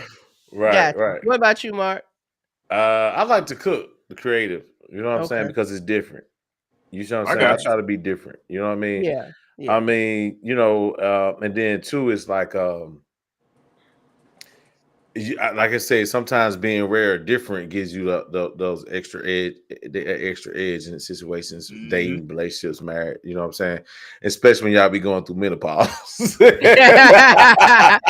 Right. What about you, Mark? I like to cook the creative. You know what I'm saying? Because it's different. You know what I'm saying? I try to be different. You know what I mean? Yeah. I mean, and then too, it's like I say, sometimes being rare or different gives you those extra edge, in the situations, dating, relationships, married. You know what I'm saying? Especially when y'all be going through menopause. Right.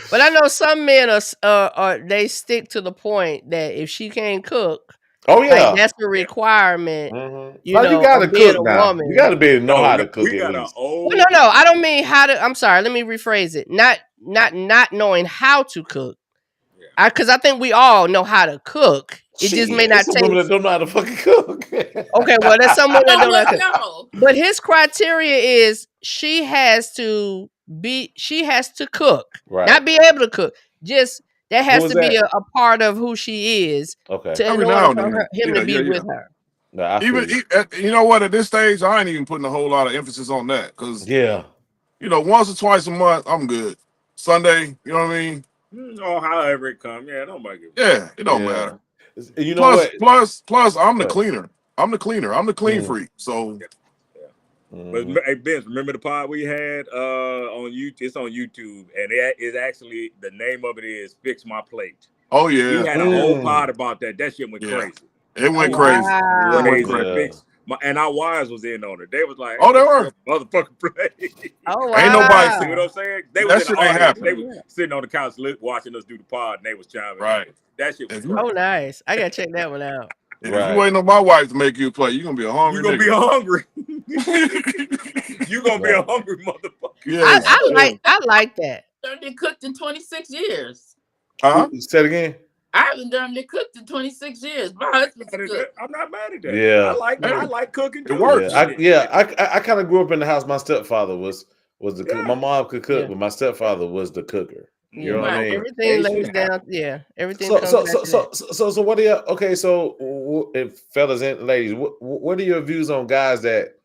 But I know some men are they stick to the point that if she can't cook, that's a requirement. You gotta being cook a now. woman. You gotta be able to know how to cook at least. No. I don't mean how to. I'm sorry. Let me rephrase it. Not knowing how to cook. Because I think we all know how to cook. It just may not take. Some women that don't know how to fucking cook. Okay, well, there's some women that don't know how to cook. But his criteria is she has to cook, not be able to cook. Just that has to be a part of who she is. Okay. In order for him to be with her. No, even you know what? At this stage, I ain't even putting a whole lot of emphasis on that because once or twice a month, I'm good. Sunday, you know what I mean? Or however it comes, it don't make it. Yeah, it don't matter. You know plus, I'm the cleaner. I'm the cleaner. I'm the clean freak. So, But hey, Vince, remember the pod we had on YouTube? It's on YouTube, and it is actually, the name of it is "Fix My Plate." Oh yeah, we had a whole pod about that. That shit went crazy. It went crazy. Wow. It went crazy. And our wives was in on it. They was like, "Oh, they were motherfucking plate." Oh wow. Ain't nobody. See what I'm saying? They that was in shit the ain't audience. happen. They was sitting on the couch watching us do the pod, and they was chiming. Right. That shit was Oh nice. I gotta check that one out. If you waiting on my wife to make you a plate, you're gonna be a hungry. You're gonna be hungry. You're gonna be a hungry motherfucker. Yes. I like that. I've been cooked in 26 years. Say it again. I haven't done it cooked in 26 years. My husband's good. I'm not mad at that. Yeah. I like cooking too. It works. I kind of grew up in the house. My stepfather was the cook. My mom could cook, but my stepfather was the cooker. You know what I mean? Everything lays down. Yeah. Everything So comes so back so to so, so so what are your if fellas and ladies, what are your views on guys that,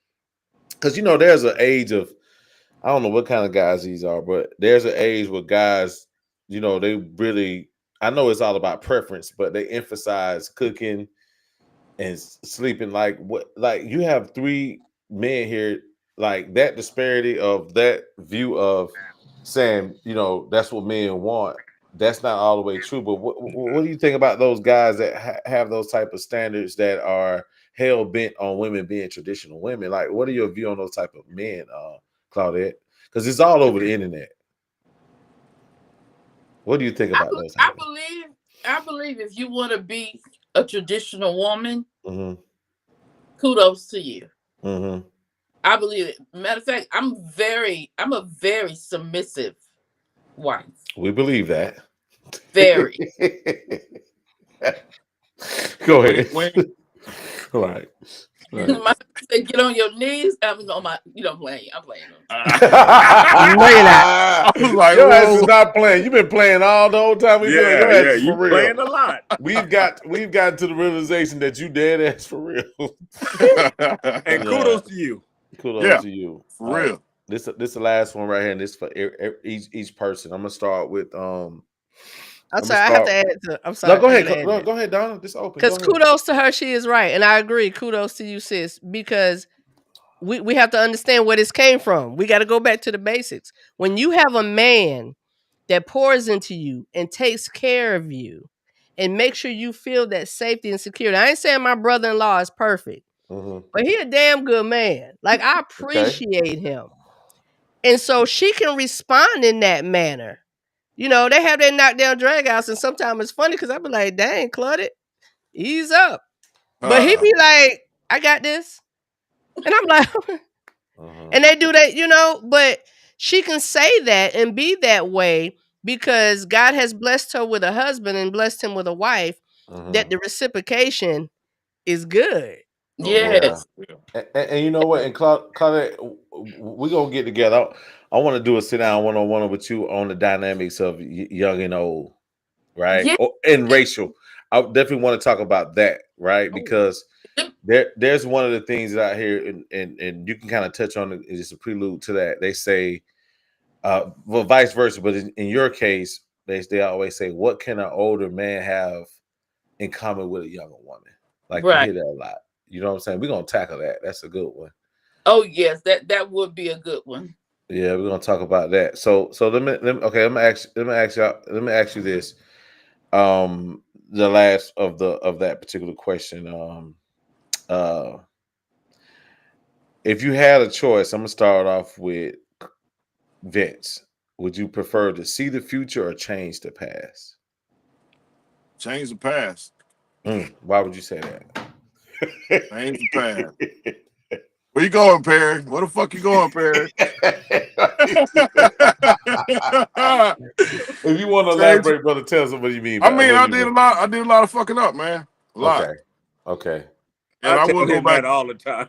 because there's an age of, I don't know what kind of guys these are, but there's an age where guys, they really, I know it's all about preference, but they emphasize cooking and sleeping. Like you have 3 men here, like that disparity of that view of saying, that's what men want. That's not all the way true. But what do you think about those guys that have those type of standards that are hell bent on women being traditional women? Like, what are your view on those type of men, Claudette? Because it's all over the internet. What do you think about those? I believe if you want to be a traditional woman, kudos to you. I believe it. Matter of fact, I'm a very submissive wife. We believe that. Very. Go ahead. Right. My say, get on your knees. I'm on my. I'm playing. I'm playing. I was like, your ass is not playing. You've been playing all the whole time. We've been your ass you for real. Playing a lot. We've gotten to the realization that you dead ass for real. And kudos to you. Kudos to you. For real. This is the last one right here, and this for each person. I'm gonna start with I'm sorry, I have to add to. I'm sorry. No, go ahead. Go ahead, Donna. This open. Because kudos to her, she is right, and I agree. Kudos to you, sis, because we have to understand where this came from. We got to go back to the basics. When you have a man that pours into you and takes care of you and make sure you feel that safety and security. I ain't saying my brother-in-law is perfect, but he a damn good man. Like, I appreciate him. And so she can respond in that manner. They have that knockdown drag outs, and sometimes it's funny because I be like, dang, Claudette, ease up. But he be like, I got this. And I'm like, and they do that, you know, but she can say that and be that way because God has blessed her with a husband and blessed him with a wife that the reciprocation is good. Yes. And you know what? And Claudette, we're gonna get together. I want to do a sit down one on one with you on the dynamics of young and old, right? Yeah. And racial. I definitely want to talk about that, right? Because there's one of the things that I hear, and you can kind of touch on it. It's a prelude to that. They say, well, vice versa, but in your case, they always say, what can an older man have in common with a younger woman? Like you hear that a lot. You know what I'm saying? We're gonna tackle that. That's a good one. Oh yes, that would be a good one. Yeah, we're gonna talk about that. So let me okay. Let me ask you this. The last of that particular question. If you had a choice, I'm gonna start off with Vince. Would you prefer to see the future or change the past? Change the past. Why would you say that? Change the past. Where you going, Perry? Where the fuck you going, Perry? If you want to elaborate, brother, tell us what you mean. I mean, I did a lot of fucking up, man. A lot. Okay. And I will go back all the time.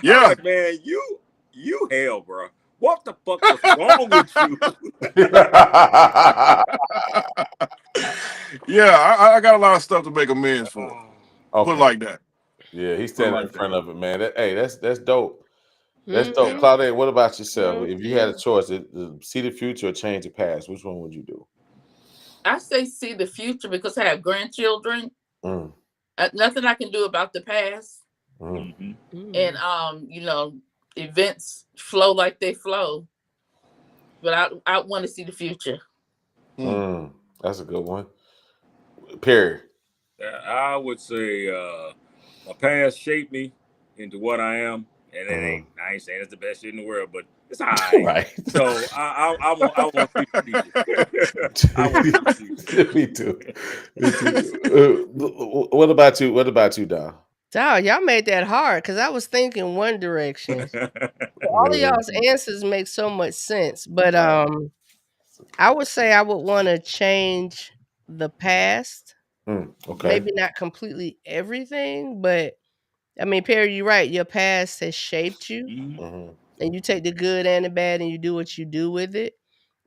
Yeah, like, man, you hell, bro. What the fuck was wrong with you? Yeah, I got a lot of stuff to make amends for. Put it like that. Yeah, he's standing in front of it, man. That's dope. That's Mm-hmm. dope. Claudette, what about yourself? If you had a choice to see the future or change the past, which one would you do? I say see the future because I have grandchildren. Nothing I can do about the past. And you know, events flow like they flow. But I want to see the future. That's a good one. Perry. I would say my past shaped me into what I am. And I ain't saying it's the best shit in the world, but it's all right. Right. So I want to see the future. I want to see the future. Me too. What about you? What about you, Don? Dog, y'all made that hard because I was thinking one direction. All of y'all's answers make so much sense, but I would say I would want to change the past. Okay. Maybe not completely everything, but I mean, Perry, you're right. Your past has shaped you, and you take the good and the bad, and you do what you do with it.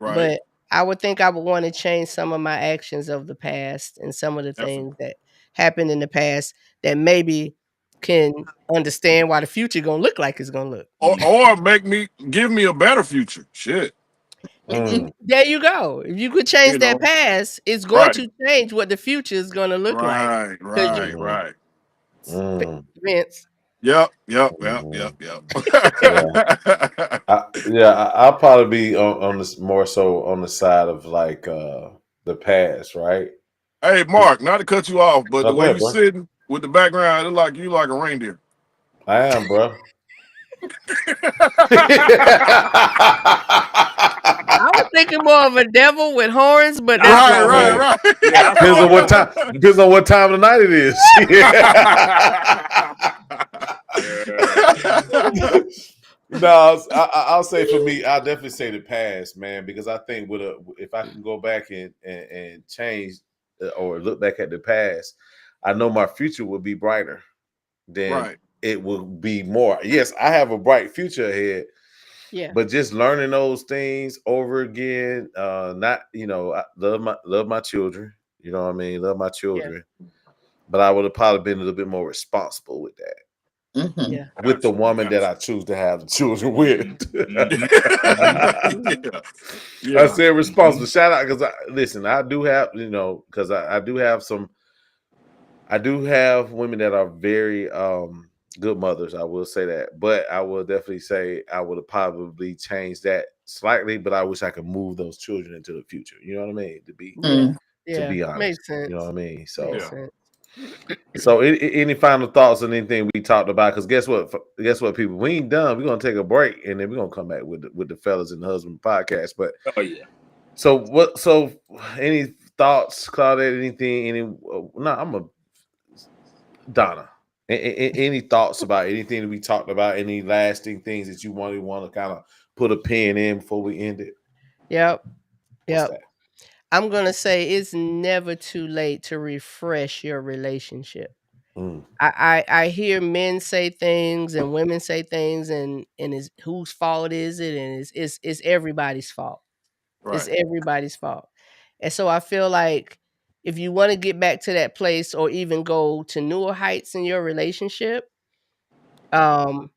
Right. But I would think I would want to change some of my actions of the past and some of the things that happened in the past that maybe can understand why the future gonna look like it's gonna look. Or give me a better future. Shit. There you go. If you could change that past, it's going to change what the future is going to look like. Right. Vince. Yep. I'll probably be on this more so on the side of like the past, right? Hey, Mark, not to cut you off, but the way ahead, you're sitting with the background, it look like you like a reindeer. I am, bro. I was thinking more of a devil with horns, but that's right. Yeah, depends on what time. Depends on what time of the night it is. No, I'll say for me, I'll definitely say the past, man, because I think if I can go back and change or look back at the past, I know my future will be brighter than it will be more. Yes, I have a bright future ahead. Yeah. But just learning those things over again, not, I love my children. You know what I mean? Love my children. Yeah. But I would have probably been a little bit more responsible with that. Yeah. With the woman that I choose to have the children with. I said responsible. Shout out because listen, I do have, because I do have women that are very good mothers. I will say that, but I will definitely say I would have probably changed that slightly. But I wish I could move those children into the future. You know what I mean? To be honest, makes sense. You know what I mean? So, any final thoughts on anything we talked about? Because guess what, people, we ain't done. We're gonna take a break and then we're gonna come back with the fellas and the husband podcast. But So any thoughts, Claudette? Anything? Donna. Any thoughts about anything that we talked about? Any lasting things that you want to kind of put a pin in before we end it? Yep. What's Yep. that? I'm gonna say it's never too late to refresh your relationship. I hear men say things and women say things, and it's whose fault is it? And it's everybody's fault. It's Right. everybody's fault. And so I feel like if you want to get back to that place or even go to newer heights in your relationship, and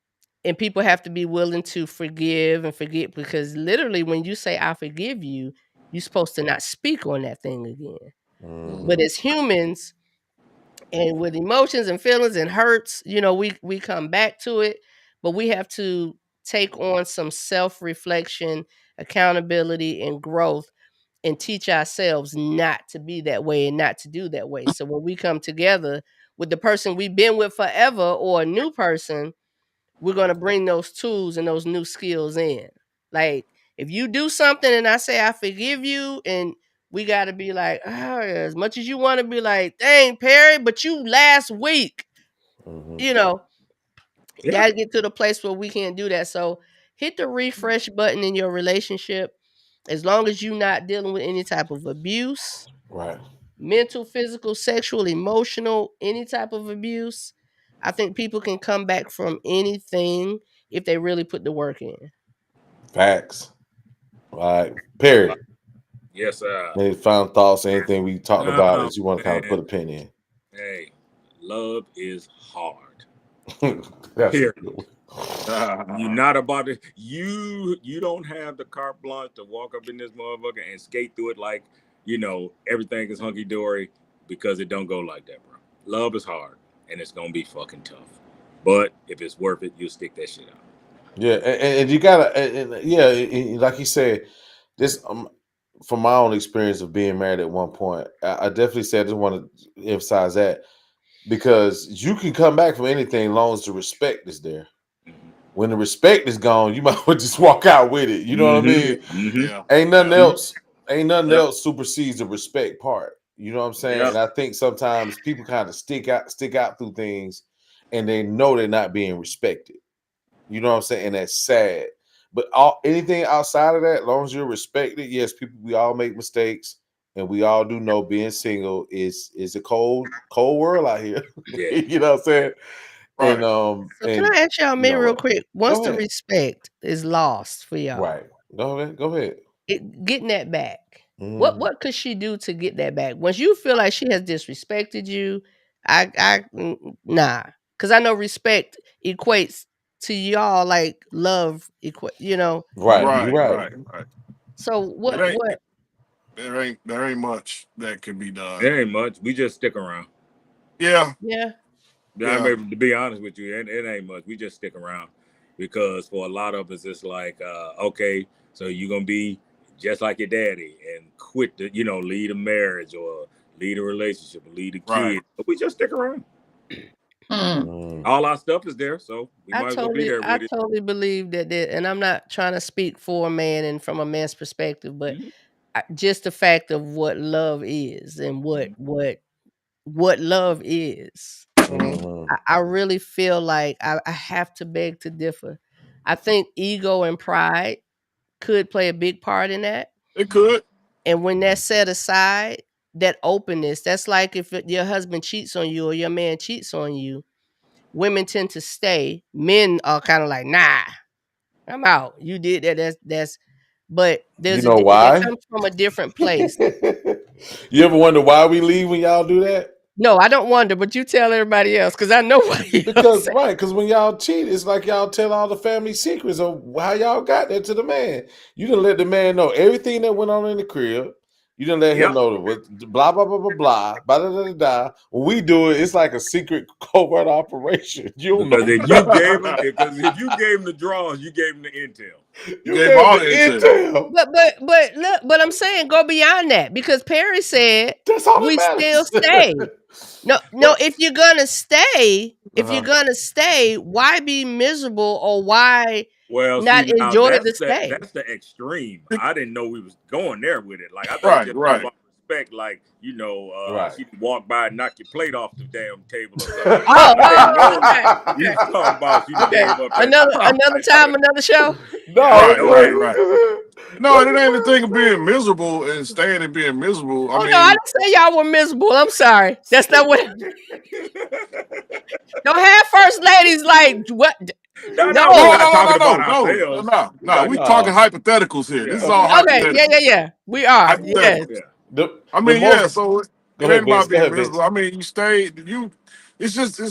people have to be willing to forgive and forget, because literally when you say I forgive you, you're supposed to not speak on that thing again. But as humans, and with emotions and feelings and hurts, we come back to it, but we have to take on some self-reflection, accountability, and growth, and teach ourselves not to be that way and not to do that way. So when we come together with the person we've been with forever or a new person, we're going to bring those tools and those new skills in. Like, if you do something and I say I forgive you, and we got to be like, as much as you want to be like, dang, Perry, but you last week, you know, Yeah. got to get to the place where we can't do that. So hit the refresh button in your relationship. As long as you're not dealing with any type of abuse, Right. mental, physical, sexual, emotional, any type of abuse, I think people can come back from anything if they really put the work in. Facts. Right. Perry. Yes, sir. Any final thoughts? Anything we talked about Oh, that you want to kind of man. put a pin in? Hey, love is hard. That's a Here, good one. you're not about to. You don't have the carte blanche to walk up in this motherfucker and skate through it like everything is hunky dory, because it don't go like that, bro. Love is hard, and it's gonna be fucking tough. But if it's worth it, you'll stick that shit out. Yeah, and you gotta, yeah, like you said, this from my own experience of being married at one point, I definitely said I just want to emphasize that, because you can come back from anything as long as the respect is there. Mm-hmm. When the respect is gone, you might well just walk out with it. You know what I mean? Mm-hmm. Yeah. Ain't nothing Yeah. else. Ain't nothing Yep. else supersedes the respect part. You know what I'm saying? Yep. And I think sometimes people kind of stick out through things, and they know they're not being respected. You know what I'm saying? And that's sad. But anything outside of that, as long as you're respected, yes, we all make mistakes, and we all do know being single is a cold world out here. Yeah. You know what I'm saying? Right. So can I ask y'all you me know real what? quick? Once Go the ahead. respect is lost for y'all, Right. Go ahead. getting that back, Mm. what could she do to get that back? Once you feel like she has disrespected you, nah, because I know respect equates to y'all like love Right. You're Right. right. Right. Right. So It ain't. There ain't much that can be done. It ain't much. We just stick around. Yeah. Yeah. I'm Yeah. able to be honest with you. It ain't much. We just stick around, because for a lot of us, it's like, okay, so you're gonna be just like your daddy and quit the, lead a marriage or lead a relationship or lead a Right. kid. But we just stick around. Mm. All our stuff is there, so we I might as well be totally, there I with it. totally believe and I'm not trying to speak for a man and from a man's perspective, but Mhm. just the fact of what love is and what love is. Mhm. I really feel like I have to beg to differ. I think ego and pride could play a big part in that. It could. And when that's set aside, that openness, that's like if your husband cheats on you or your man cheats on you, women tend to stay. Men are kind of like, nah, I'm out. You did that. But You there's know that why? comes from a different place. You ever wonder why we leave when y'all do that? No, I don't wonder, but you tell everybody else because I know what you Because say. because when y'all cheat, it's like y'all tell all the family secrets of how y'all got there to the man. You didn't let the man know everything that went on in the crib. You didn't let him Yep. know that what blah blah blah blah blah blah da, da, da, da. When we do it, it's like a secret covert operation. You don't Because know. if you gave him, the drawers, you gave him the intel. You You gave gave all the the intel. intel. But look, but I'm saying go beyond that because Perry said That's all that we still matters. stay. No, But if you're gonna stay, Uh-huh. why be miserable or why Well, not see, now enjoy the that's stay? the extreme. I didn't know we was going there with it. Like, I thought we Right. just talking Right. about respect, like, you know, Right. she walk by and knock your plate off the damn table or something. Okay. He's talking about you Okay. gave up Another time, another show. Right. No, it ain't the thing of being miserable and staying and being miserable. I Oh mean, no, I didn't say y'all were miserable. I'm sorry. That's not what. Don't have first ladies like what? No, No. we're not talking about ourselves. No. We talking hypotheticals here. This is all Okay. hypothetical. Yeah. We are. Yes. I mean, so it ain't about being miserable. I mean, it's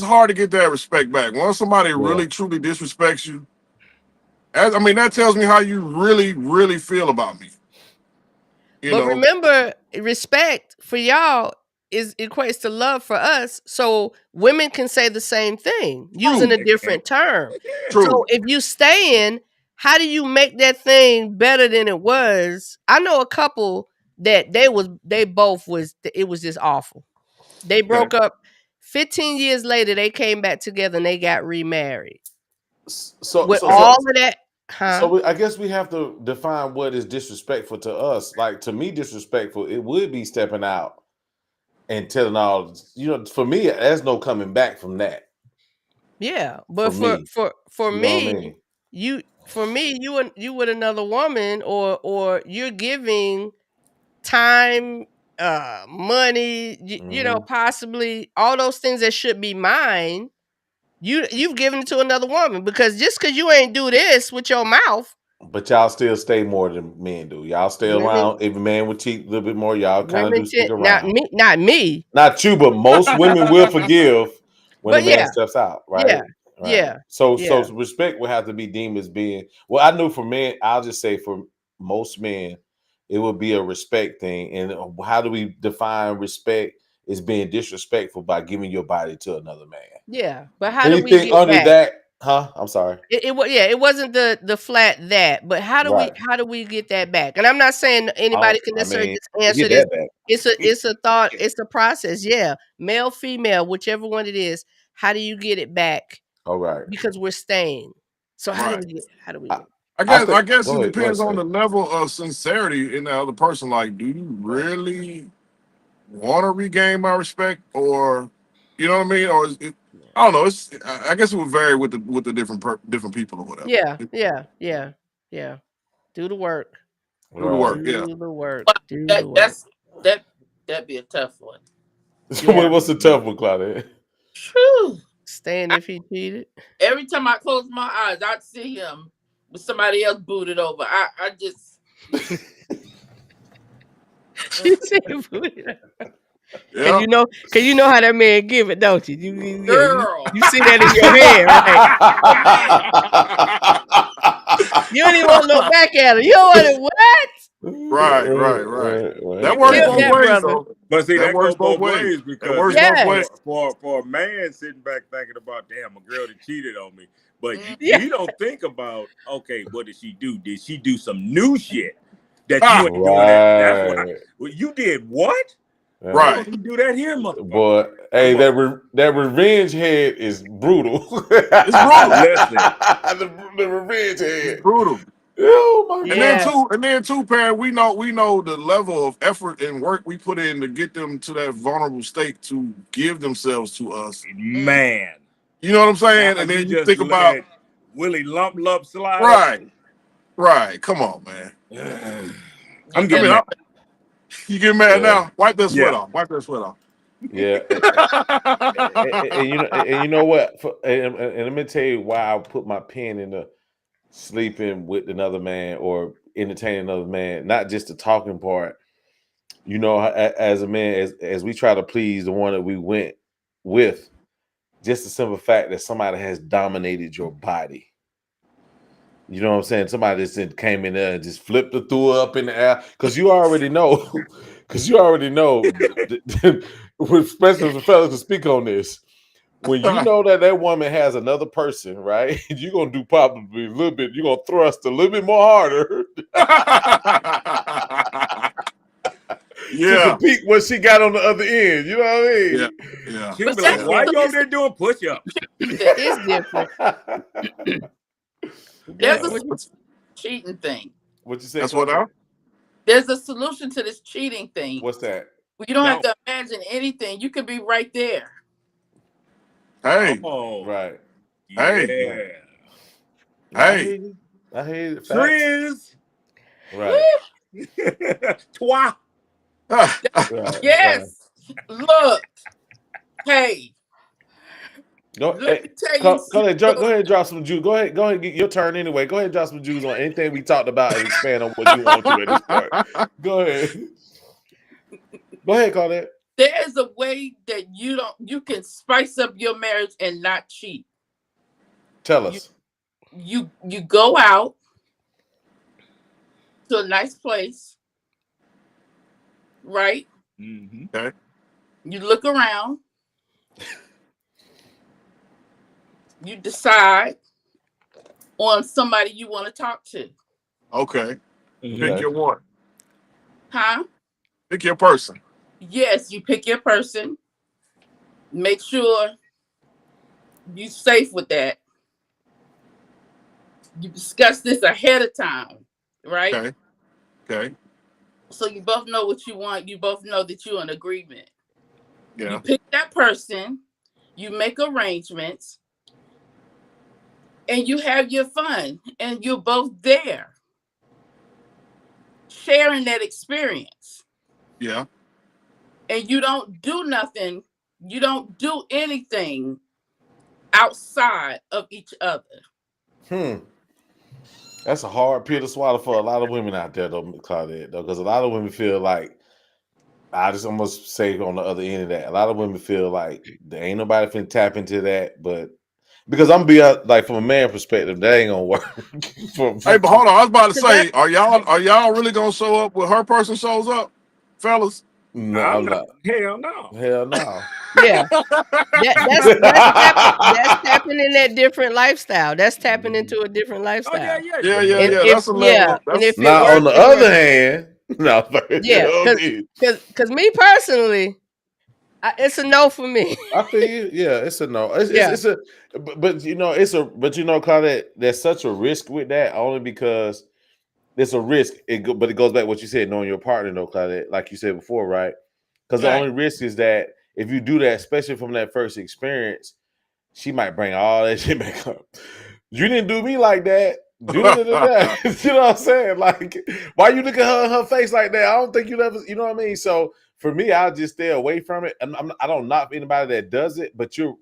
hard to get that respect back. Once somebody really truly disrespects you, that tells me how you really, really feel about me. But remember, respect for y'all equates to love for us. So women can say the same thing using a different term. True. So if you stay in, how do you make that thing better than it was? I know a couple that it was just awful. They broke up. 15 years later, they came back together and they got remarried. So all of that. So I guess we have to define what is disrespectful to us. Like, to me, disrespectful, it would be stepping out and telling all, for me, there's no coming back from that. Yeah, but for me, you with another woman, or you're giving time, money, possibly all those things that should be mine. You've given it to another woman because you ain't do this with your mouth. But y'all still stay more than men do. Y'all stay around. If a man would cheat a little bit more, y'all kind of do stick around. Not me. Not you, but most women will forgive when a man steps out, right? Yeah. So respect will have to be deemed as being. Well, I knew for men, I'll just say for most men, it would be a respect thing. And how do we define respect? Is being disrespectful by giving your body to another man. Yeah, but how do we get under back? that? Huh? I'm sorry. It wasn't the flat that, but how do we get that back? And I'm not saying anybody can necessarily just answer this. It's a thought, it's a process. Yeah, male, female, whichever one it is. How do you get it back? All right, because we're staying. So how do we get? I guess it depends on the level of sincerity in the other person. Like, do you really want to regain my respect, or you know what I mean? Or I don't know. I guess it would vary with the different people or whatever. Yeah. Do the work. Do the work. Do the work. That'd be a tough one. What's the tough one, Claudia? Staying if he cheated. Every time I close my eyes, I'd see him with somebody else booted over. I just. Cause you know how that man give it, don't you? Girl, you see that in your head, right? You don't even want to look back at her. You don't want to what? Right. That works both ways, though. But see, that goes both ways because for a man sitting back thinking about, damn, a girl that cheated on me. But you don't think about, okay, what did she do? Did she do some new shit that you ain't doing that? That's what you did. What? Right. You do that here, motherfucker. Boy, hey, that revenge head is brutal. It's brutal. the revenge head. It's brutal. Oh my God. And then too, Parent, we know the level of effort and work we put in to get them to that vulnerable state to give themselves to us. Man. You know what I'm saying? And then you think about Willie Lump slide. Right. Come on, man. I'm getting mad. You get mad now? Wipe that sweat off. Yeah. and you know what? And let me tell you why I put my pen in the sleeping with another man or entertaining another man, not just the talking part. You know, as a man, as we try to please the one that we went with, just the simple fact that somebody has dominated your body. You know what I'm saying? Somebody just came in there and just flipped the threw up in the air because you already know. Especially the fellas to speak on this. When you know that woman has another person, right? You're gonna do probably a little bit. You're gonna thrust a little bit more harder. To compete what she got on the other end. You know what I mean? Yeah. She'll be like, why you over there doing push-ups? It's different. That's a cheating thing. What you say? That's what now? There's a solution to this cheating thing. What's that? You don't have to imagine anything. You could be right there. Hey. Oh, right. Hey. Hey. I hear you. Triz. Right. Twa. Right. Yes. Right. Look. Hey. Go ahead, drop some juice. Go ahead, get your turn anyway. Go ahead and drop some juice on anything we talked about and expand on what you want to at this point. Go ahead. Go ahead, Claudette. There's a way that you can spice up your marriage and not cheat. Tell us. You go out to a nice place, right? Mm-hmm. Okay. You look around. You decide on somebody you want to talk to. Okay. Mm-hmm. Pick your one. Huh? Pick your person. Yes, you pick your person. Make sure you're safe with that. You discuss this ahead of time, right? Okay. So you both know what you want. You both know that you're in agreement. Yeah. You pick that person. You make arrangements. And you have your fun. And you're both there. Sharing that experience. Yeah. And you don't do nothing. You don't do anything outside of each other. That's a hard pill to swallow for a lot of women out there, though, Claudette, though, because a lot of women feel like, I just almost say on the other end of that, a lot of women feel like there ain't nobody finna tap into that, but because I'm be like from a man perspective, that ain't gonna work. Hey, but hold on, I was about to say, are y'all really gonna show up when her person shows up, fellas? No, I'm not. Hell no. Hell no. Yeah. That's tapping in that different lifestyle. That's tapping into a different lifestyle. Yeah. If, That's a level. and if now, on the other hand, no, yeah, because me personally, it's a no for me. I feel you. Yeah, it's a no. It's a, but you know, Claudette, there's such a risk with that only because it's a risk. But it goes back to what you said, knowing your partner, though, Claudette, like you said before, right? Because the only risk is that if you do that, especially from that first experience, she might bring all that shit back up. You didn't do me like that. You know what I'm saying? Like, why you look at her face like that? I don't think you'll ever, you know what I mean? So for me, I'll just stay away from it. And I don't knock anybody that does it, but you're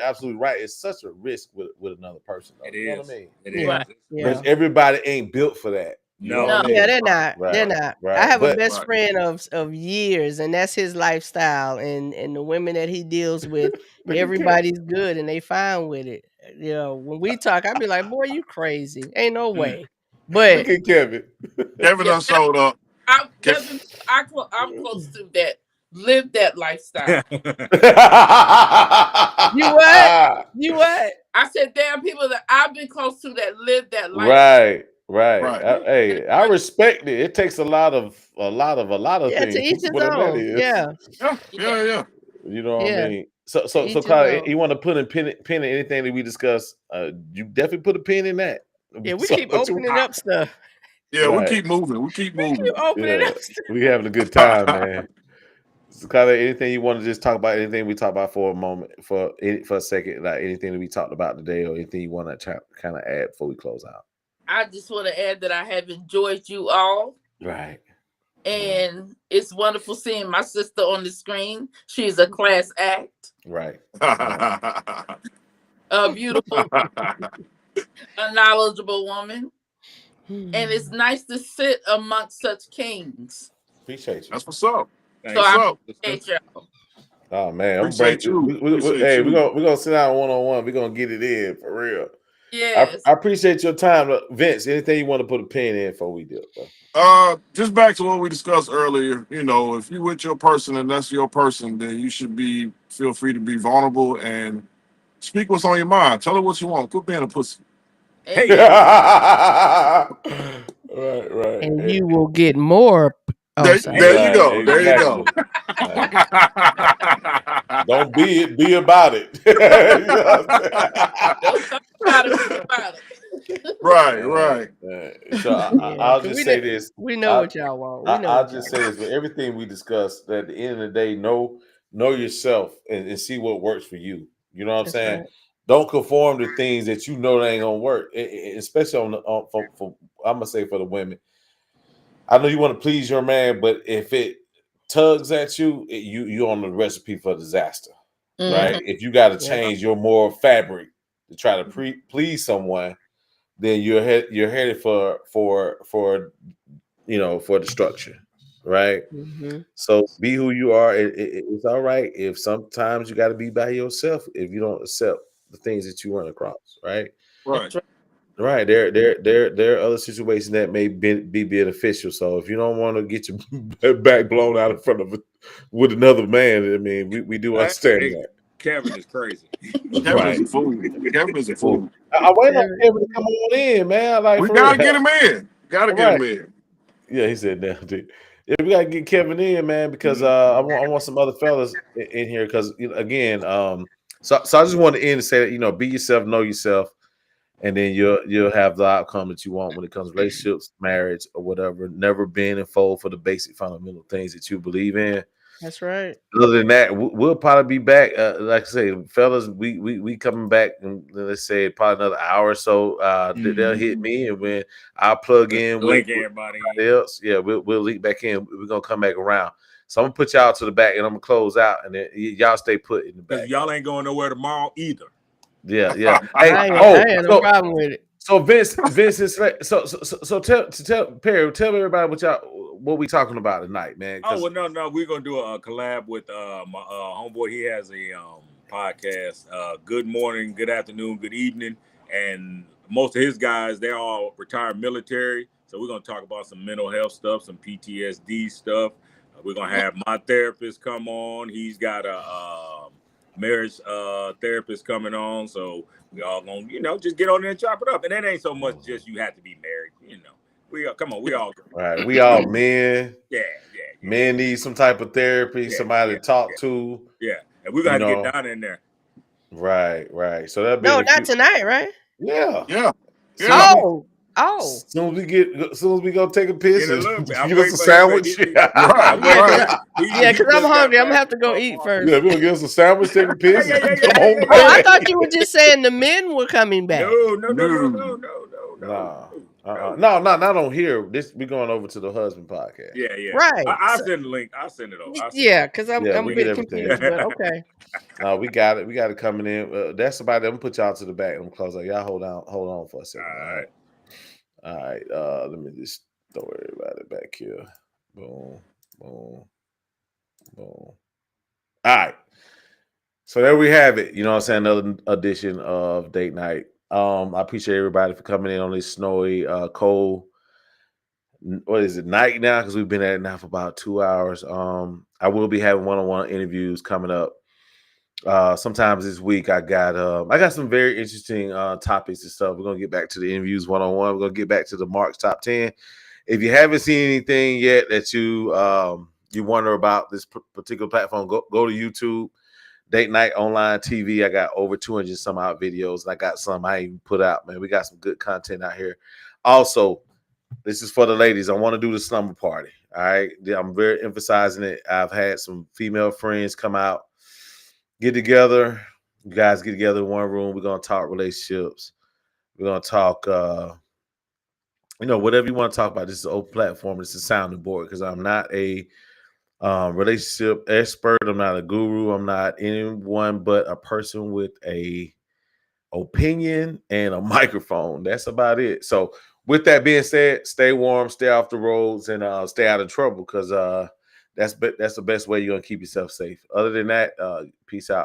absolutely right. It's such a risk with another person. Though. You know what I mean? It is. Because everybody ain't built for that. No. Yeah, they're not. Right. They're not. Right. I have a best friend of years, and that's his lifestyle. And the women that he deals with, everybody's good and they fine with it. You know, when we talk, I be like, "Boy, you crazy? Ain't no way." But look at Kevin. Kevin done showed up. I'm close to that. Live that lifestyle. You what? You what? I said, damn people that I've been close to that live that lifestyle. Right. Hey, I respect it. It takes a lot of things. To each his Whatever own. that is. Yeah. You know what I mean? So Clyde, you want to put a pin in anything that we discuss? You definitely put a pin in that. Yeah, we keep opening up stuff. Yeah, we keep moving. We keep opening up stuff. We having a good time, man. So, Clyde, anything you want to just talk about? Anything we talk about for a moment, for a second, like anything that we talked about today, or anything you want to kind of add before we close out? I just want to add that I have enjoyed you all. Right. And it's wonderful seeing my sister on the screen. She's a class act. Right. A beautiful, a knowledgeable woman. And it's nice to sit amongst such kings. Appreciate you. That's what's up. So I appreciate y'all. Oh man, appreciate you. Hey, we're gonna sit down one-on-one. We're gonna get it in for real. Yes. I appreciate your time, Vince. Anything you want to put a pin in before we do it, bro? Just back to what we discussed earlier. You know, if you with your person and that's your person, then you should feel free to be vulnerable and speak what's on your mind. Tell her what you want. Quit being a pussy. Hey. right. And you will get more. There you go. There you go. Don't be about it. You know what I'm saying? Don't talk about it. Right. So I'll just say this. We know what y'all want. I'll just say this: for everything we discussed, at the end of the day, know yourself and see what works for you. You know what I'm saying? Right. Don't conform to things that you know that ain't gonna work, especially for I'm gonna say for the women. I know you want to please your man, but if it tugs at you, you on the recipe for disaster, right? If you got to change your moral fabric to try to please someone, then you're headed for for destruction, right? So be who you are. It's all right if sometimes you got to be by yourself if you don't accept the things that you run across, right? Right. There are other situations that may be beneficial. So if you don't want to get your back blown out in front of with another man, I mean, we do understand that. Kevin is crazy. Kevin is a fool. Kevin is a fool. I wait on Kevin to come on in, man. Like we gotta get him in. Gotta get him in. Yeah, he said that. Yeah, we gotta get Kevin in, man, because I want some other fellas in here because again, so I just want to end and say that be yourself, know yourself. And then you'll have the outcome that you want when it comes to relationships, marriage, or whatever. Never bend and fold for the basic fundamental things that you believe in. That's right. Other than that, we'll probably be back. Like I say, fellas, we coming back in, let's say, probably another hour or so. They'll hit me, and when I plug in with everybody else, yeah, we'll link back in. We're gonna come back around. So I'm gonna put y'all to the back, and I'm gonna close out, and then y'all stay put in the back. Y'all ain't going nowhere tomorrow either. Yeah. Hey, I ain't no problem with it. So Vince is so tell Perry, tell everybody what we talking about tonight, man. Oh well, no, we're gonna do a collab with my homeboy. He has a podcast. Good morning, good afternoon, good evening, and most of his guys they're all retired military. So we're gonna talk about some mental health stuff, some PTSD stuff. We're gonna have my therapist come on. He's got a marriage therapist coming on, so we all gonna just get on there and chop it up. And it ain't so much just you have to be married, we all right, we all men. Yeah. Men need some type of therapy, somebody to talk to. Yeah, and we're gonna have to get down in there. Right. So that'll be not tonight, right? Yeah. Oh. As soon as we go take a piss and give us a sandwich. Yeah, because I'm hungry. I'm gonna have to go eat first. Yeah, we're gonna give us a sandwich, take a piss, and come home. Oh, I thought you were just saying the men were coming back. No. No, not on here. We're going over to the husband podcast. Yeah. Right. I'll send the link. I'll send it over. Yeah, because I'm a bit confused, but okay. No, we got it. We got it coming in. That's about it. I'm gonna put y'all to the back. I'm close. Y'all hold on for a second. All right. Let me just throw everybody back here. Boom. All right. So there we have it. You know what I'm saying? Another edition of Date Night. I appreciate everybody for coming in on this snowy, cold, what is it, night now? Because we've been at it now for about 2 hours. I will be having one-on-one interviews coming up. Sometimes this week I got some very interesting topics and stuff. We're gonna get back to the interviews one-on-one. We're gonna get back to the Mark's Top 10. If you haven't seen anything yet that you wonder about this particular platform, go to YouTube. Date Night Online TV. I got over 200 some odd videos, and I got some I even put out, man. We got some good content out here. Also, this is for the ladies. I want to do the slumber party. All right. I'm very emphasizing it. I've had some female friends come out, get together. You guys get together in one room. We're going to talk relationships. We're going to talk, whatever you want to talk about. This is an open platform. This is a sounding board because I'm not a relationship expert. I'm not a guru. I'm not anyone but a person with a opinion and a microphone. That's about it. So with that being said, stay warm, stay off the roads, and stay out of trouble because that's the best way you're gonna keep yourself safe. Other than that, peace out.